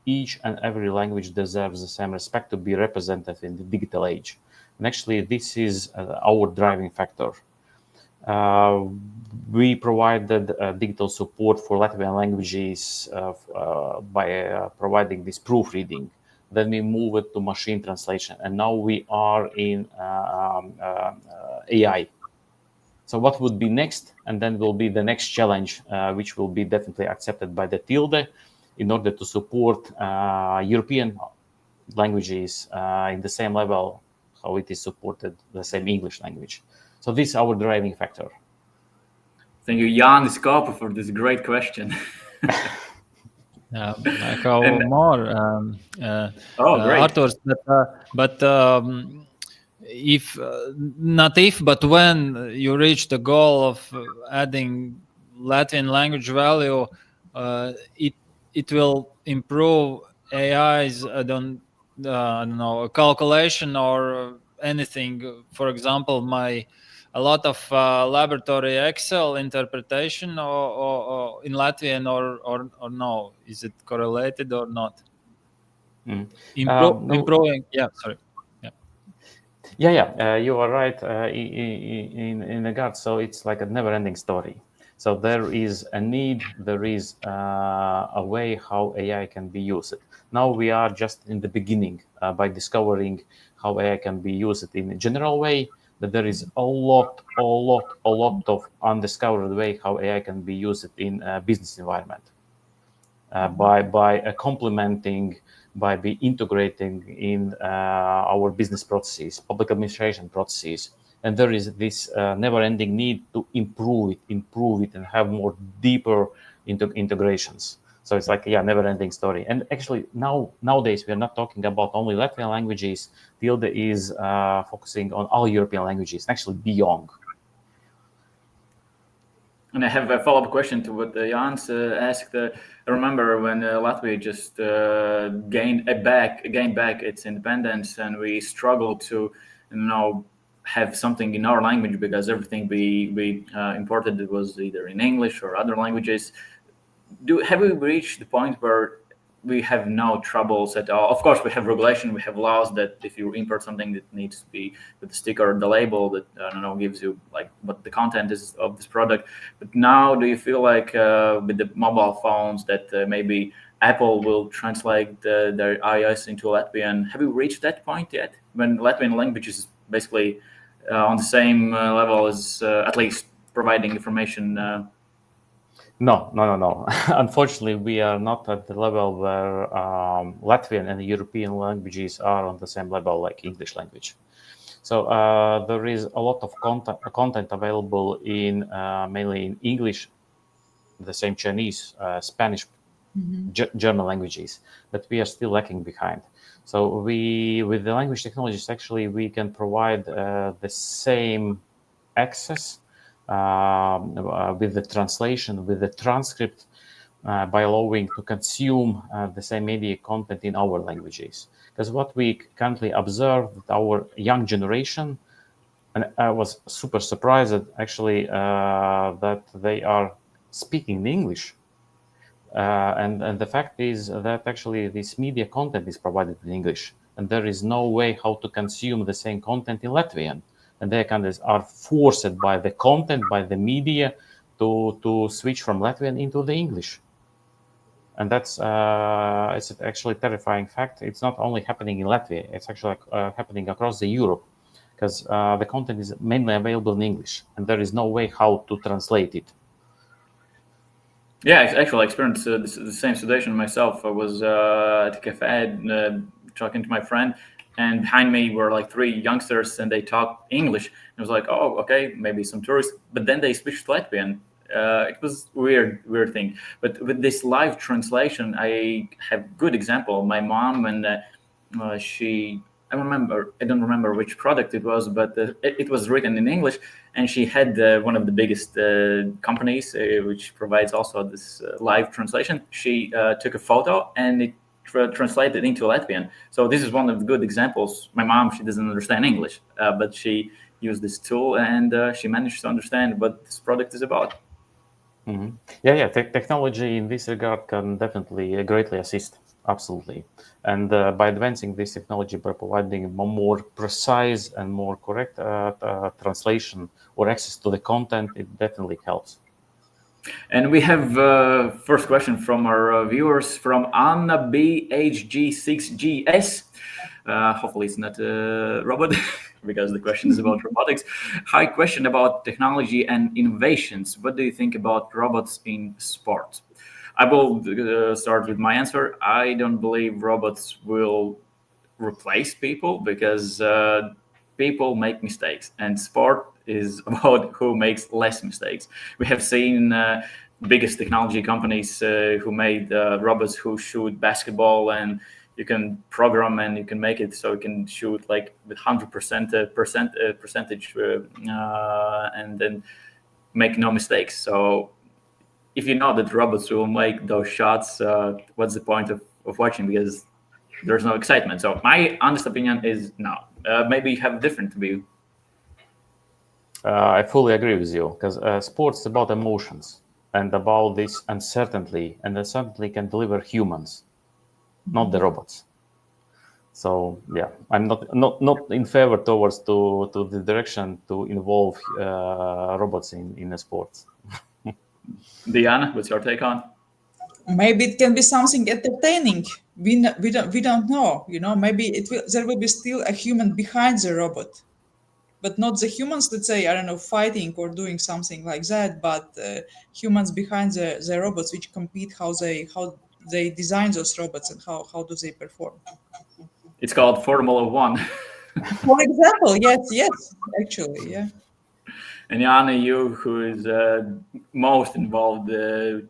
each and every language deserves the same respect to be represented in the digital age. And actually, this is our driving factor. We provided digital support for Latvian languages by providing this proofreading. Then we moved to machine translation, and now we are in AI. So what would be next? And then will be the next challenge, which will be definitely accepted by the Tilde in order to support European languages in the same level how it is supported, the same English language. So this is our driving factor. Thank you, Jānis Kaupe, for this great question. I have more. Great. Artūrs, but when you reach the goal of adding Latvian language value, it will improve AI's I don't know, calculation or anything. For example, a lot of laboratory Excel interpretation or in Latvian or no? Is it correlated or not? Improving. Yeah, sorry. Yeah. You are right in regard. So it's like a never-ending story. So there is a need. There is a way how AI can be used. Now we are just in the beginning by discovering how AI can be used in a general way. That there is a lot of undiscovered way how AI can be used in a business environment by complementing, by be integrating in our business processes, public administration processes. And there is this never-ending need to improve it, and have more deeper integrations. So it's like, never-ending story. And actually, nowadays, we are not talking about only Latvian languages. Tilde is focusing on all European languages, actually beyond. And I have a follow-up question to what Jānis asked. I remember when Latvia just gained back its independence, and we struggled to, have something in our language because everything we imported was either in English or other languages. Have we reached the point where we have no troubles at all? Of course, we have regulation, we have laws that if you import something that needs to be with the sticker or the label that gives you like what the content is of this product. But now, do you feel like with the mobile phones that maybe Apple will translate their iOS into Latvian? Have we reached that point yet? When Latvian language is basically on the same level as at least providing information. No. Unfortunately, we are not at the level where Latvian and European languages are on the same level like English language. So there is a lot of content available in mainly in English, the same Chinese, Spanish, German languages, but we are still lacking behind. So with the language technologies, actually, we can provide the same access with the translation, with the transcript, by allowing to consume the same media content in our languages. Because what we currently observe that our young generation, and I was super surprised actually that they are speaking English. And the fact is that actually this media content is provided in English, and there is no way how to consume the same content in Latvian. And they kind of are forced by the content, by the media, to switch from Latvian into the English. And that's it's actually a terrifying fact. It's not only happening in Latvia; it's actually happening across the Europe, because the content is mainly available in English, and there is no way how to translate it. Yeah, I actually experienced the same situation myself. I was at a cafe talking to my friend, and behind me were like three youngsters, and they talked English. I was like, oh, okay, maybe some tourists. But then they switched to Latvian. It was weird thing. But with this live translation, I have good example. My mom, when she I don't remember which product it was, but it was written in English, and she had one of the biggest companies, which provides also this live translation. She took a photo and it translated into Latvian. So this is one of the good examples. My mom, she doesn't understand English, but she used this tool and she managed to understand what this product is about. Mm-hmm. Yeah. Technology in this regard can definitely greatly assist. Absolutely. And by advancing this technology, by providing more precise and more correct translation or access to the content, it definitely helps. And we have first question from our viewers from Anna BHG6GS. Hopefully it's not a robot because the question is about robotics. Hi, question about technology and innovations. What do you think about robots in sport? I will start with my answer. I don't believe robots will replace people because people make mistakes, and sport is about who makes less mistakes. We have seen biggest technology companies who made robots who shoot basketball, and you can program and you can make it so you can shoot like with 100% percentage and then make no mistakes. So if you know that robots will make those shots, what's the point of watching? Because there's no excitement. So my honest opinion is no. Maybe you have a different view. I fully agree with you because sports is about emotions and about this uncertainty, and uncertainty can deliver humans, not the robots. So yeah, I'm not in favor towards to the direction to involve robots in the sports. Diana, what's your take on? Maybe it can be something entertaining. We don't know. Maybe there will be still a human behind the robot, but not the humans. Let's say, I don't know, fighting or doing something like that. But humans behind the robots, which compete, how they design those robots and how do they perform. It's called Formula One. For example, yes, actually, yeah. And Jānis, you who is most involved in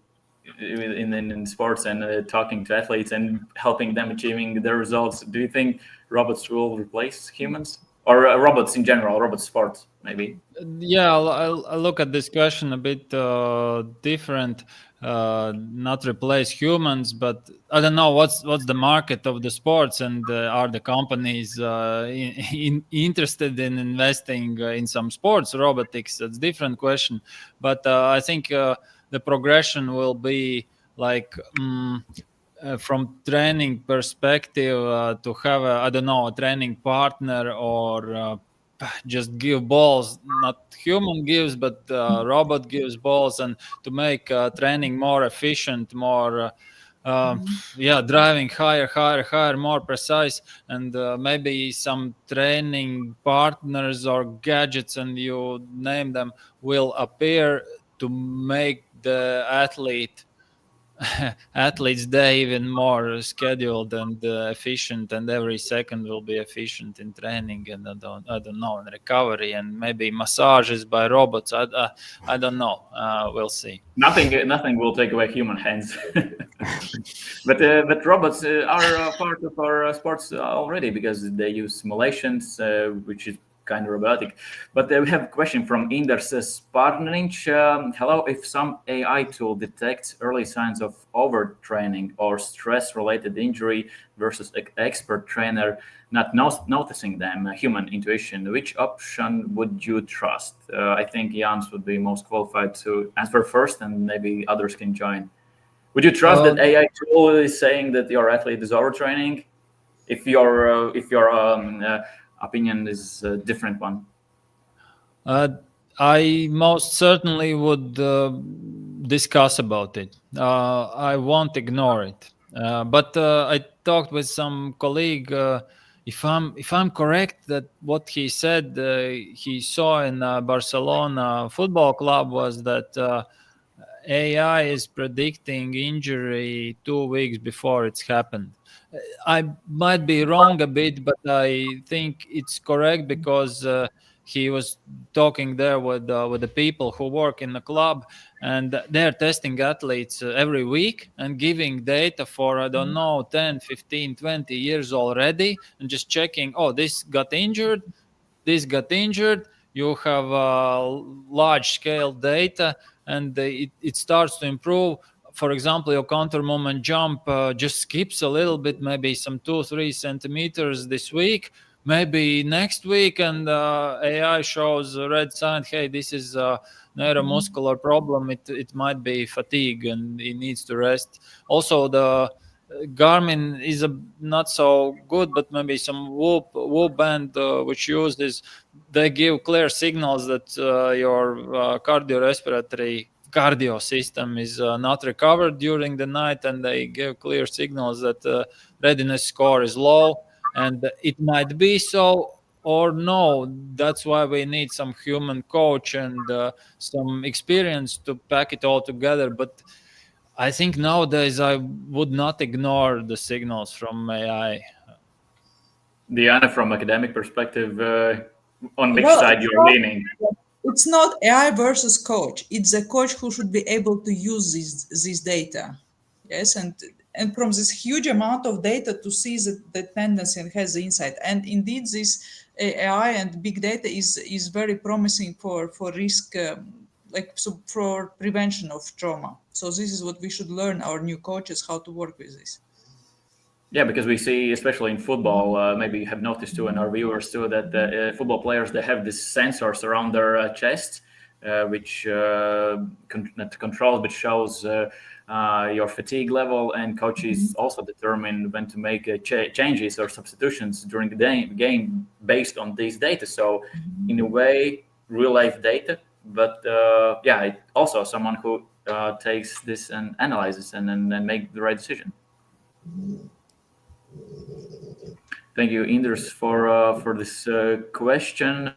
sports and talking to athletes and helping them achieving their results, do you think robots will replace humans? Or robots in general, robot sports, maybe? Yeah, I'll look at this question a bit different. Not replace humans, but I don't know what's the market of the sports, and are the companies interested in investing in some sports robotics? That's a different question. But I think the progression will be like from training perspective to have a training partner or just give balls, not human gives, but robot gives balls, and to make training more efficient, more driving higher, more precise, and maybe some training partners or gadgets, and you name them, will appear to make the athletes day even more scheduled and efficient, and every second will be efficient in training, and I don't know, in recovery, and maybe massages by robots. I don't know. We'll see. Nothing will take away human hands. But robots are part of our sports already because they use simulations, which is kind of robotic. But we have a question from Inders Sparnich. Hello, if some AI tool detects early signs of overtraining or stress-related injury versus expert trainer not noticing them, human intuition, which option would you trust? I think Jānis would be most qualified to answer first, and maybe others can join. Would you trust that AI tool is saying that your athlete is overtraining? If your opinion is a different one. I most certainly would discuss about it. I won't ignore it. But I talked with some colleague. If I'm correct, that what he said he saw in Barcelona football club was that AI is predicting injury 2 weeks before it's happened. I might be wrong a bit, but I think it's correct because he was talking there with the people who work in the club, and they're testing athletes every week and giving data for, I don't know, 10, 15, 20 years already, and just checking, oh, this got injured, you have large scale data, and it starts to improve. For example, your counter moment jump just skips a little bit, maybe some 2-3 centimeters this week, maybe next week, and AI shows a red sign, hey, this is a neuromuscular problem, it might be fatigue and it needs to rest. Also, the Garmin is not so good, but maybe some Whoop band which uses, they give clear signals that your cardio system is not recovered during the night, and they give clear signals that readiness score is low, and it might be so or no. That's why we need some human coach and some experience to pack it all together. But I think nowadays I would not ignore the signals from AI. Diana, from academic perspective, on which Well, side you're leaning? it's not AI versus coach. It's a coach who should be able to use this data. Yes, and from this huge amount of data to see the tendency and has the insight. And indeed, this AI and big data is very promising for risk, for prevention of trauma. So this is what we should learn, our new coaches, how to work with this. Yeah, because we see, especially in football, maybe you have noticed too, and our viewers too, that football players, they have these sensors around their chest, which controls, which shows your fatigue level, and coaches also determine when to make changes or substitutions during the game based on these data. So in a way, real life data, but also someone who takes this and analyzes and then make the right decision. Thank you, Inders, for this question.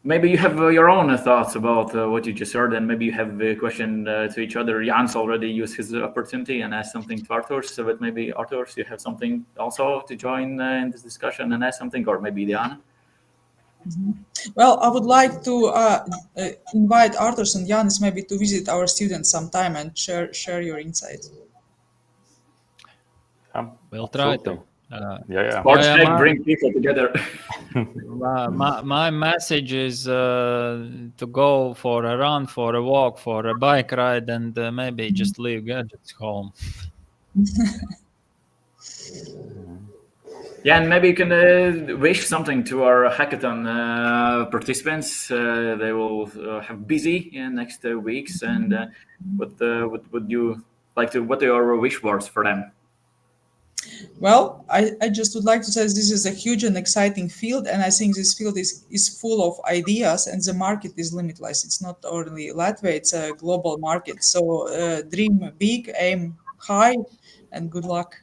Maybe you have your own thoughts about what you just heard, and maybe you have a question to each other. Jānis already used his opportunity and asked something to Artūrs, but maybe Artūrs, you have something also to join in this discussion and ask something, or maybe Diana? Well, I would like to invite Artūrs and Jānis maybe to visit our students sometime and share your insights. We'll try Absolutely. to. SportHack bring people together. My message is to go for a run, for a walk, for a bike ride, and maybe just leave gadgets home. Yeah, and maybe you can wish something to our hackathon participants. They will have busy in next weeks, and what would you like to? What are your wish words for them? Well, I just would like to say this is a huge and exciting field, and I think this field is full of ideas, and the market is limitless. It's not only Latvia, it's a global market. So dream big, aim high, and good luck.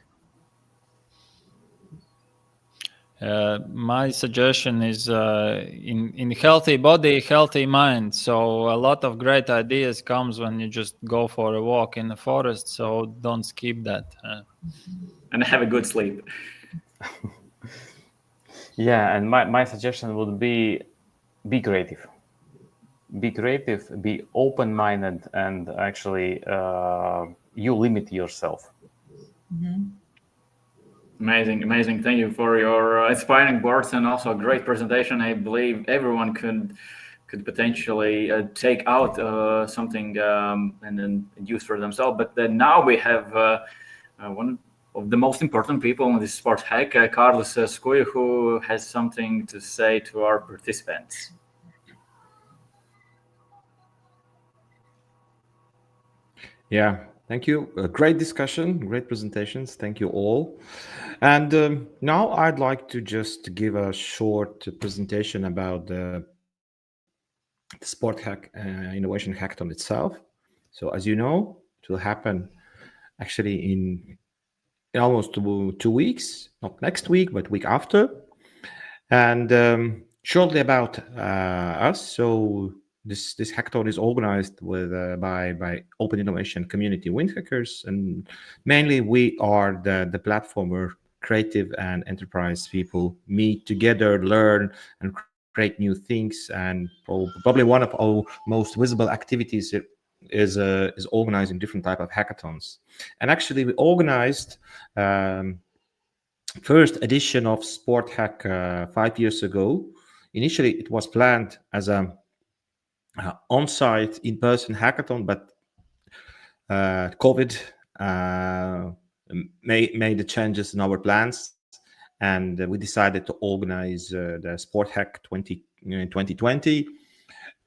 My suggestion is in healthy body, healthy mind. So a lot of great ideas comes when you just go for a walk in the forest. So don't skip that. And have a good sleep. Yeah, and my suggestion would be creative. Be creative, be open-minded, and actually you limit yourself. Mm-hmm. Amazing. Thank you for your inspiring words and also a great presentation. I believe everyone could potentially take out something and then use for themselves. But then now we have one of the most important people in this SportHack, Carlos Skuja, who has something to say to our participants. Yeah, thank you. Great discussion, great presentations. Thank you all. And now I'd like to just give a short presentation about the SportHack Innovation Hackathon itself. So as you know, it will happen actually in almost 2 weeks, not next week, but week after. And shortly about us. So this hackathon is organized by Open Innovation Community Wind Hackers, and mainly we are the platform where creative and enterprise people meet together, learn, and create new things, and probably one of our most visible activities is organizing different type of hackathons. And actually, we organized first edition of SportHack 5 years ago. Initially, it was planned as a on-site, in-person hackathon, but COVID made the changes in our plans, and we decided to organize the SportHack 2020.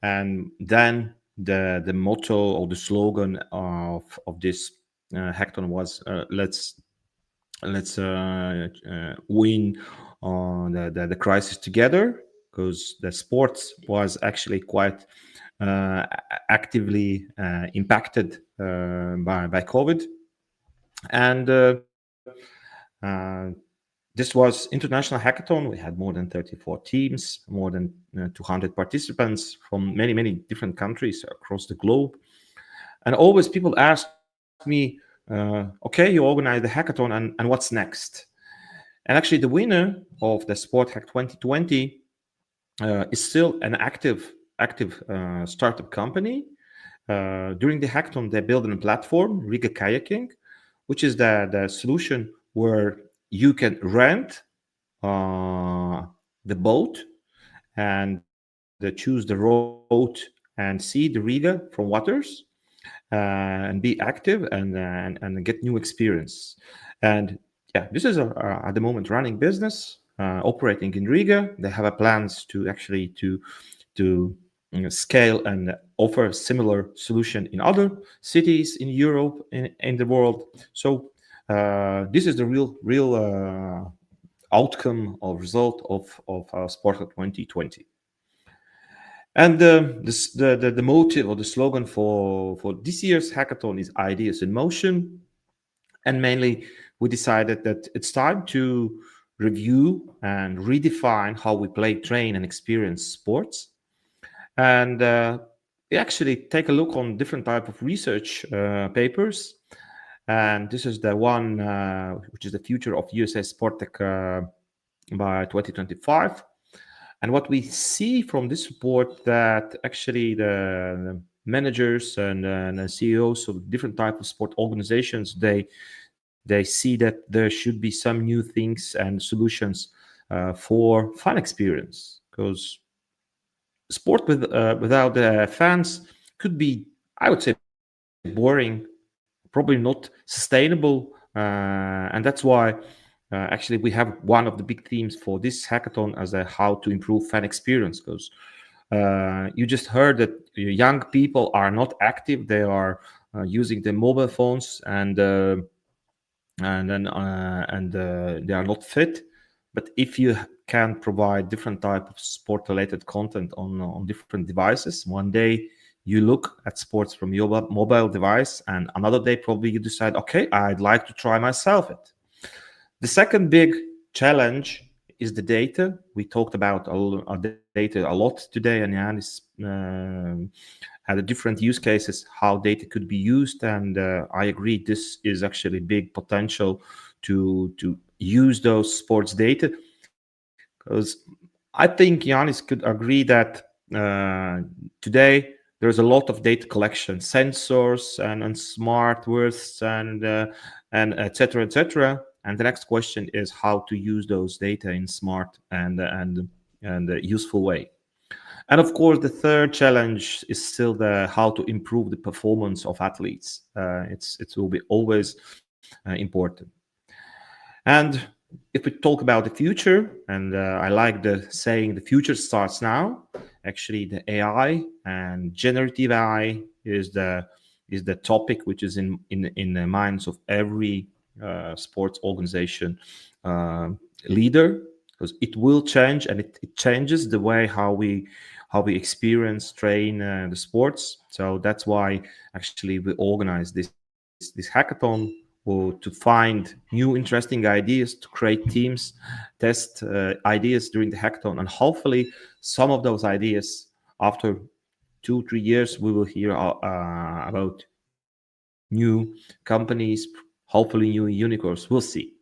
And then the motto or the slogan of this hackathon was let's win the crisis together, because the sports was actually quite actively impacted by COVID. And this was international hackathon. We had more than 34 teams, more than 200 participants from many different countries across the globe. And always people ask me, okay, you organize the hackathon, and what's next? And actually, the winner of the SportHack 2020 is still an active startup company. During the hackathon, they built a platform, Riga Kayaking, which is the solution where you can rent the boat and choose the road and see the Riga from waters, and be active and get new experience. And yeah, this is at the moment running business, operating in Riga. They have plans to actually to scale and offer similar solution in other cities in Europe, in the world. So this is the real outcome or result of SportHack 2020. And the motive or the slogan for this year's hackathon is Ideas in Motion. And mainly, we decided that it's time to review and redefine how we play, train, and experience sports. And we actually take a look on different type of research papers. And this is the one which is the future of USA SportHack by 2025. And what we see from this report, that actually the managers and CEOs of different types of sport organizations, they see that there should be some new things and solutions for fan experience, because sport without fans could be, I would say, boring, probably not sustainable, and that's why actually we have one of the big themes for this hackathon as how to improve fan experience, because you just heard that young people are not active. They are using their mobile phones, and they are not fit. But if you can provide different type of sport related content on different devices, one day you look at sports from your mobile device, and another day probably you decide, okay, I'd like to try myself it. The second big challenge is the data. We talked about data a lot today, and Jānis had different use cases how data could be used, and I agree this is actually big potential to use those sports data, because I think Jānis could agree that today there's a lot of data collection, sensors and smart words and et cetera. And the next question is how to use those data in smart and useful way. And of course, the third challenge is still how to improve the performance of athletes. It will be always important. And if we talk about the future, and I like the saying, the future starts now. Actually, the AI and generative AI is the topic which is in the minds of every sports organization leader, because it will change, and it changes the way how we experience, train the sports. So that's why actually we organize this hackathon, or to find new interesting ideas, to create teams, test ideas during the hackathon, and hopefully some of those ideas after 2-3 years we will hear about new companies, hopefully new unicorns. We'll see.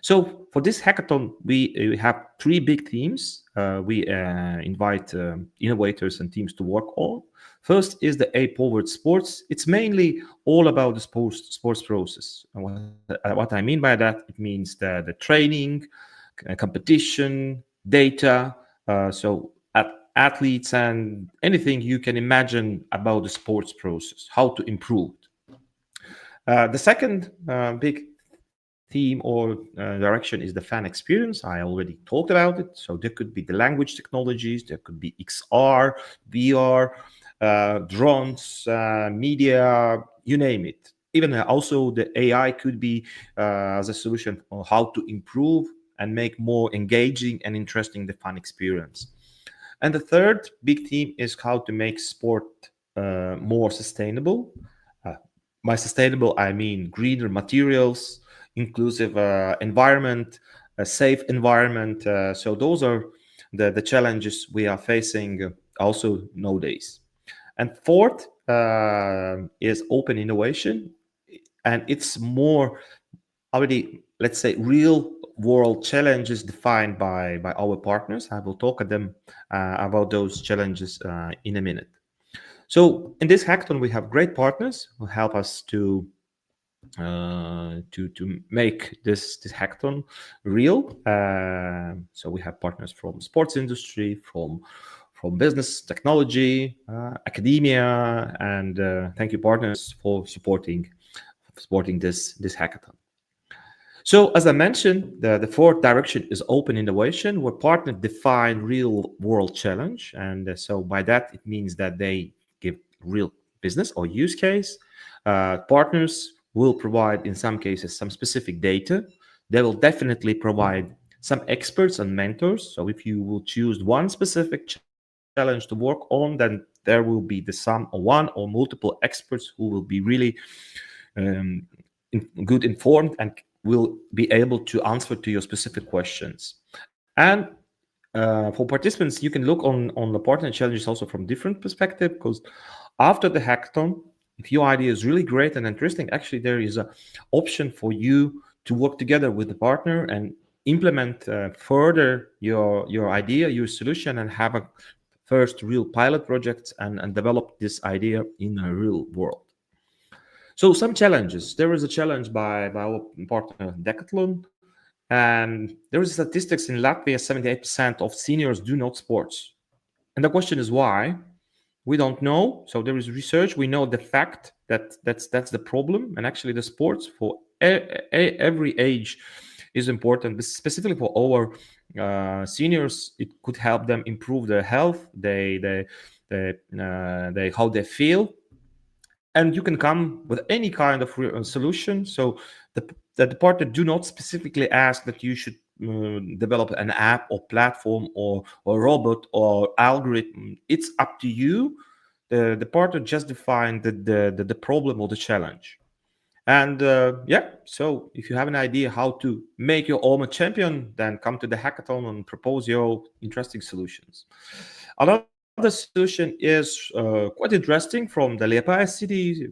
So for this hackathon, we have 3 big themes we invite innovators and teams to work on. First is the A-powered sports. It's mainly all about the sports process. And what I mean by that, it means the training, competition, data, so athletes and anything you can imagine about the sports process, how to improve it. The second big theme or direction is the fan experience. I already talked about it. So there could be the language technologies, there could be XR, VR, drones, media, you name it. Even also the AI could be as a solution on how to improve and make more engaging and interesting the fan experience. And the third big theme is how to make sport more sustainable. By sustainable, I mean greener materials, inclusive environment, a safe environment. So those are the challenges we are facing also nowadays. And fourth is open innovation. And it's more already, let's say, real world challenges defined by our partners. I will talk at them about those challenges in a minute. So in this hackathon, we have great partners who help us to make this hackathon real. So we have partners from sports industry, from business, technology, academia, and thank you partners for supporting this hackathon. So as I mentioned, the fourth direction is open innovation, where partners define real world challenge, and so by that it means that they give real business or use case. Partners will provide, in some cases, some specific data. They will definitely provide some experts and mentors. So if you will choose one specific challenge to work on, then there will be the sum of one or multiple experts who will be really good informed and will be able to answer to your specific questions. And for participants, you can look on the partner challenges also from different perspective, because after the hackathon, if your idea is really great and interesting, actually there is an option for you to work together with the partner and implement further your idea, your solution, and have a first real pilot project and develop this idea in a real world. So some challenges. There is a challenge by our partner Decathlon, and there is statistics in Latvia, 78% of seniors do not sports. And the question is why? We don't know. So there is research. We know the fact that that's the problem. And actually the sports for every age is important, but specifically for our seniors, it could help them improve their health, they how they feel. And you can come with any kind of solution. So the partner do not specifically ask that you should develop an app or platform or robot or algorithm. It's up to you. The partner just defined the problem or the challenge. And so if you have an idea how to make your own a champion, then come to the hackathon and propose your interesting solutions. Another solution is quite interesting from the Liepāja city.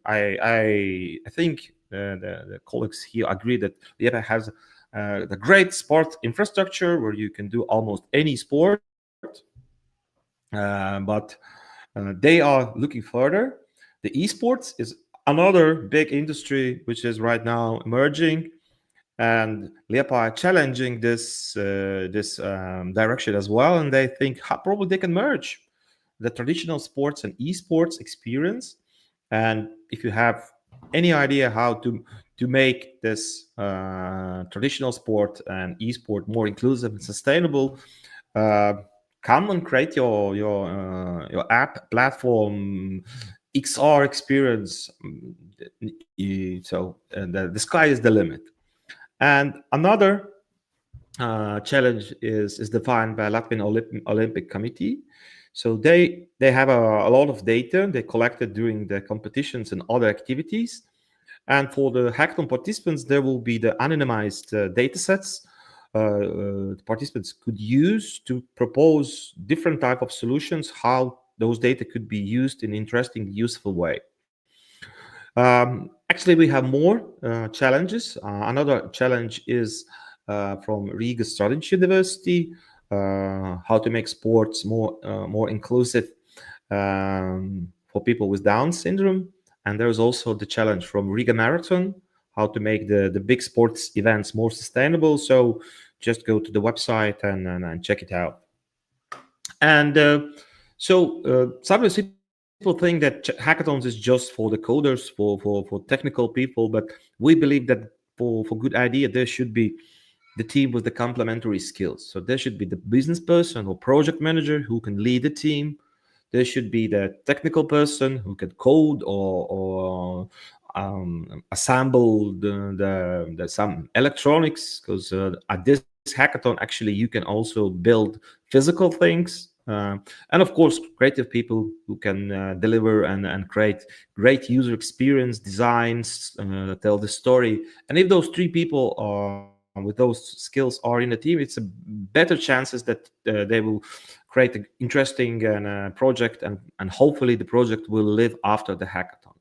I think the colleagues here agree that Liepāja has the great sport infrastructure where you can do almost any sport, but they are looking further. The esports is another big industry which is right now emerging, and Liepāja challenging this direction as well, and they think probably they can merge the traditional sports and esports experience. And if you have any idea how to make this traditional sport and esport more inclusive and sustainable, come and create your app platform, XR experience. So the sky is the limit. And another challenge is defined by Latvian Olympic Committee. So they have a lot of data they collected during the competitions and other activities. And for the hackathon participants, there will be the anonymized data sets the participants could use to propose different type of solutions, how those data could be used in an interesting, useful way. Actually, we have more challenges. Another challenge is from Riga Students University, how to make sports more inclusive for people with Down syndrome. And there's also the challenge from Riga Marathon, how to make the big sports events more sustainable. So just go to the website and check it out. And sometimes people think that hackathons is just for the coders, for technical people, but we believe that for good idea, there should be the team with the complementary skills. So there should be the business person or project manager who can lead the team. There should be the technical person who can code or assemble the some electronics, because at this hackathon, actually, you can also build physical things. And of course, creative people who can deliver and create great user experience, designs, tell the story. And if those three people are with those skills are in the team, it's a better chances that they will create an interesting project, and hopefully the project will live after the hackathon.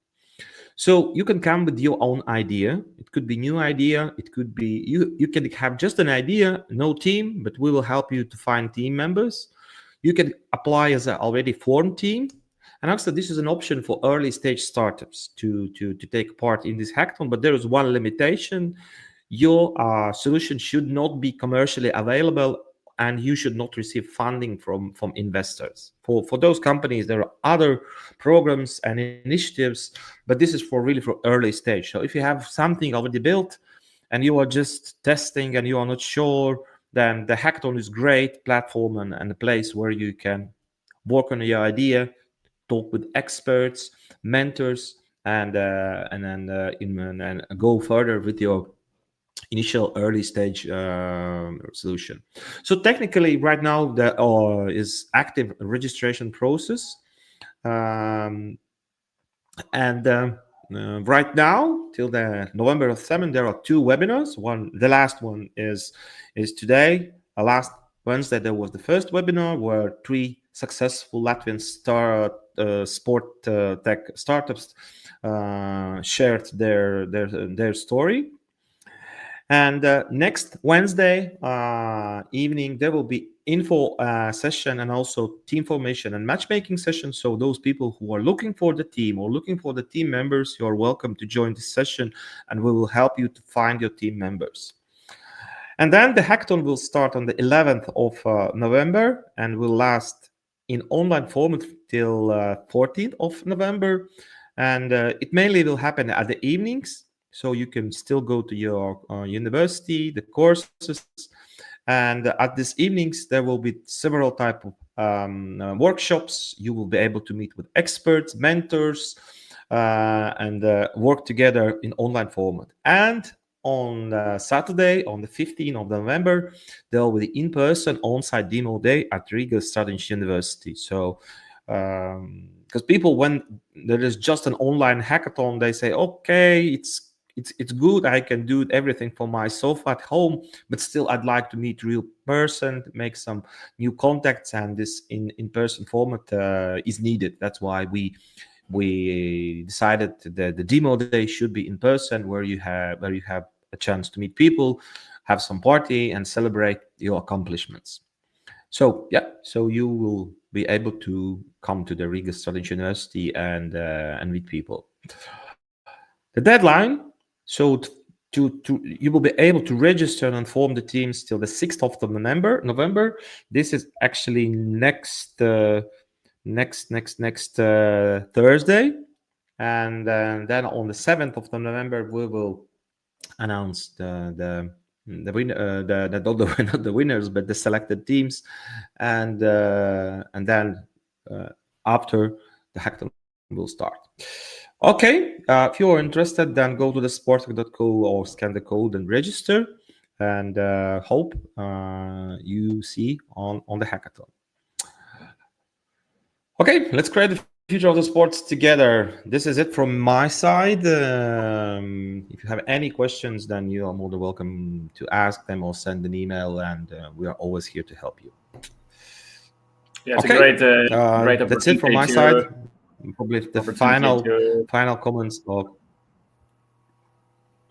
So you can come with your own idea. It could be new idea. It could be you can have just an idea, no team, but we will help you to find team members. You can apply as an already formed team. And actually, this is an option for early stage startups to take part in this hackathon. But there is one limitation. Your solution should not be commercially available, and you should not receive funding from investors. For those companies, there are other programs and initiatives, but this is for early stage. So if you have something already built and you are just testing and you are not sure, then the hackathon is great platform and a place where you can work on your idea, talk with experts, mentors, and go further with your initial early stage solution. So technically, right now there is active registration process, and right now till the November 7th, there are 2 webinars. The last one is today. Last Wednesday there was the first webinar where 3 successful Latvian sport tech startups shared their story. And next Wednesday evening, there will be info session and also team formation and matchmaking session. So those people who are looking for the team or looking for the team members, you are welcome to join this session, and we will help you to find your team members. And then the hackathon will start on the 11th of November and will last in online format till 14th of November. And it mainly will happen at the evenings. So you can still go to your university, the courses, and at these evenings there will be several type of workshops. You will be able to meet with experts, mentors, and work together in online format. And on Saturday, on the 15th of November, there will be in-person on-site demo day at Riga Students University. So because people, when there is just an online hackathon, they say, okay, it's good, I can do everything from my sofa at home, but still I'd like to meet real person, make some new contacts, and this in-person format is needed. That's why we decided that the demo day should be in person, where you have a chance to meet people, have some party, and celebrate your accomplishments. So so you will be able to come to the Riga Students University and meet people. The deadline. So you will be able to register and form the teams till the 6th of November. This is actually next Thursday, and then on the 7th of November we will announce the winner, not the winners, but the selected teams, and then after the hackathon will start. Okay, if you are interested, then go to the SportHack.co or scan the code and register, and hope you see on the hackathon. Okay, let's create the future of the sports together. This is it from my side. If you have any questions, then you are more than welcome to ask them or send an email, and we are always here to help you. Yeah, it's a great that's it from my side. Probably the final comments.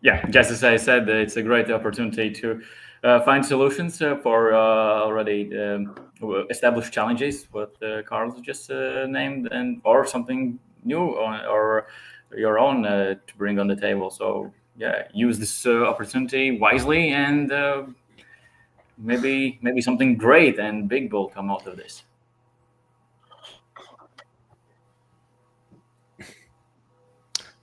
Yeah, just as I said, it's a great opportunity to find solutions for already established challenges, what Carl just named, and or something new or your own to bring on the table. So yeah, use this opportunity wisely, and maybe something great and big will come out of this.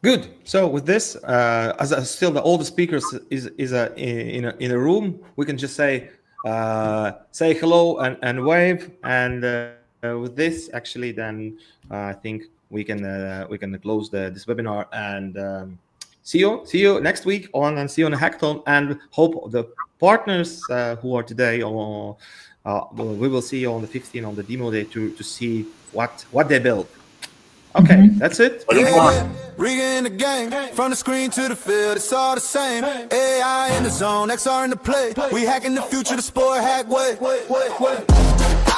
Good. So with this, as still all the speakers is in a room, we can just say hello and wave. And with this, actually, then I think we can close this webinar and see you next week and see you on the hackathon. And hope the partners who are today or we will see you on the 15th on the demo day to see what they built. Okay, that's it. Yeah, Riga in the game, from the screen to the field, it's all the same. AI in the zone, XR in the play. We hacking the future the sport hack way.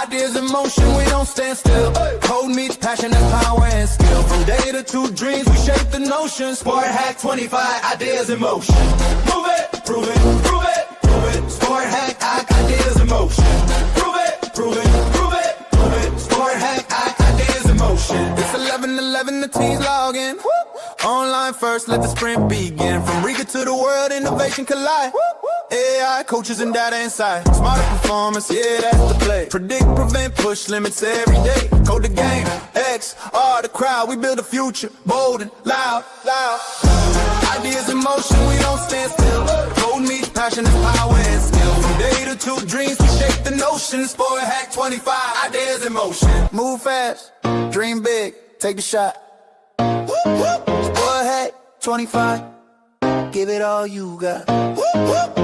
Ideas in motion, we don't stand still. Code meets passion and power and skill. From data to dreams, we shape the notion. Sport hack 25, ideas in motion. Move it, prove it, prove it, prove it. Sport hack, ideas in motion. Prove it, prove it, prove it, prove it. Sport hack, ideas in motion. It's 11:11, the teams log in. Online first, let the sprint begin. From Riga to the world, innovation collide. AI, coaches and data inside. Smarter performance, yeah, that's the play. Predict, prevent, push limits every day. Code the game, X, R, the crowd. We build a future, bold and loud, loud. Ideas in motion, we don't stand still. Code meets passion and power and skill. From data to dreams, we shape the notion. Sport hack 25, ideas in motion. Move fast, dream big, take the shot. Sport hack 25, give it all you got.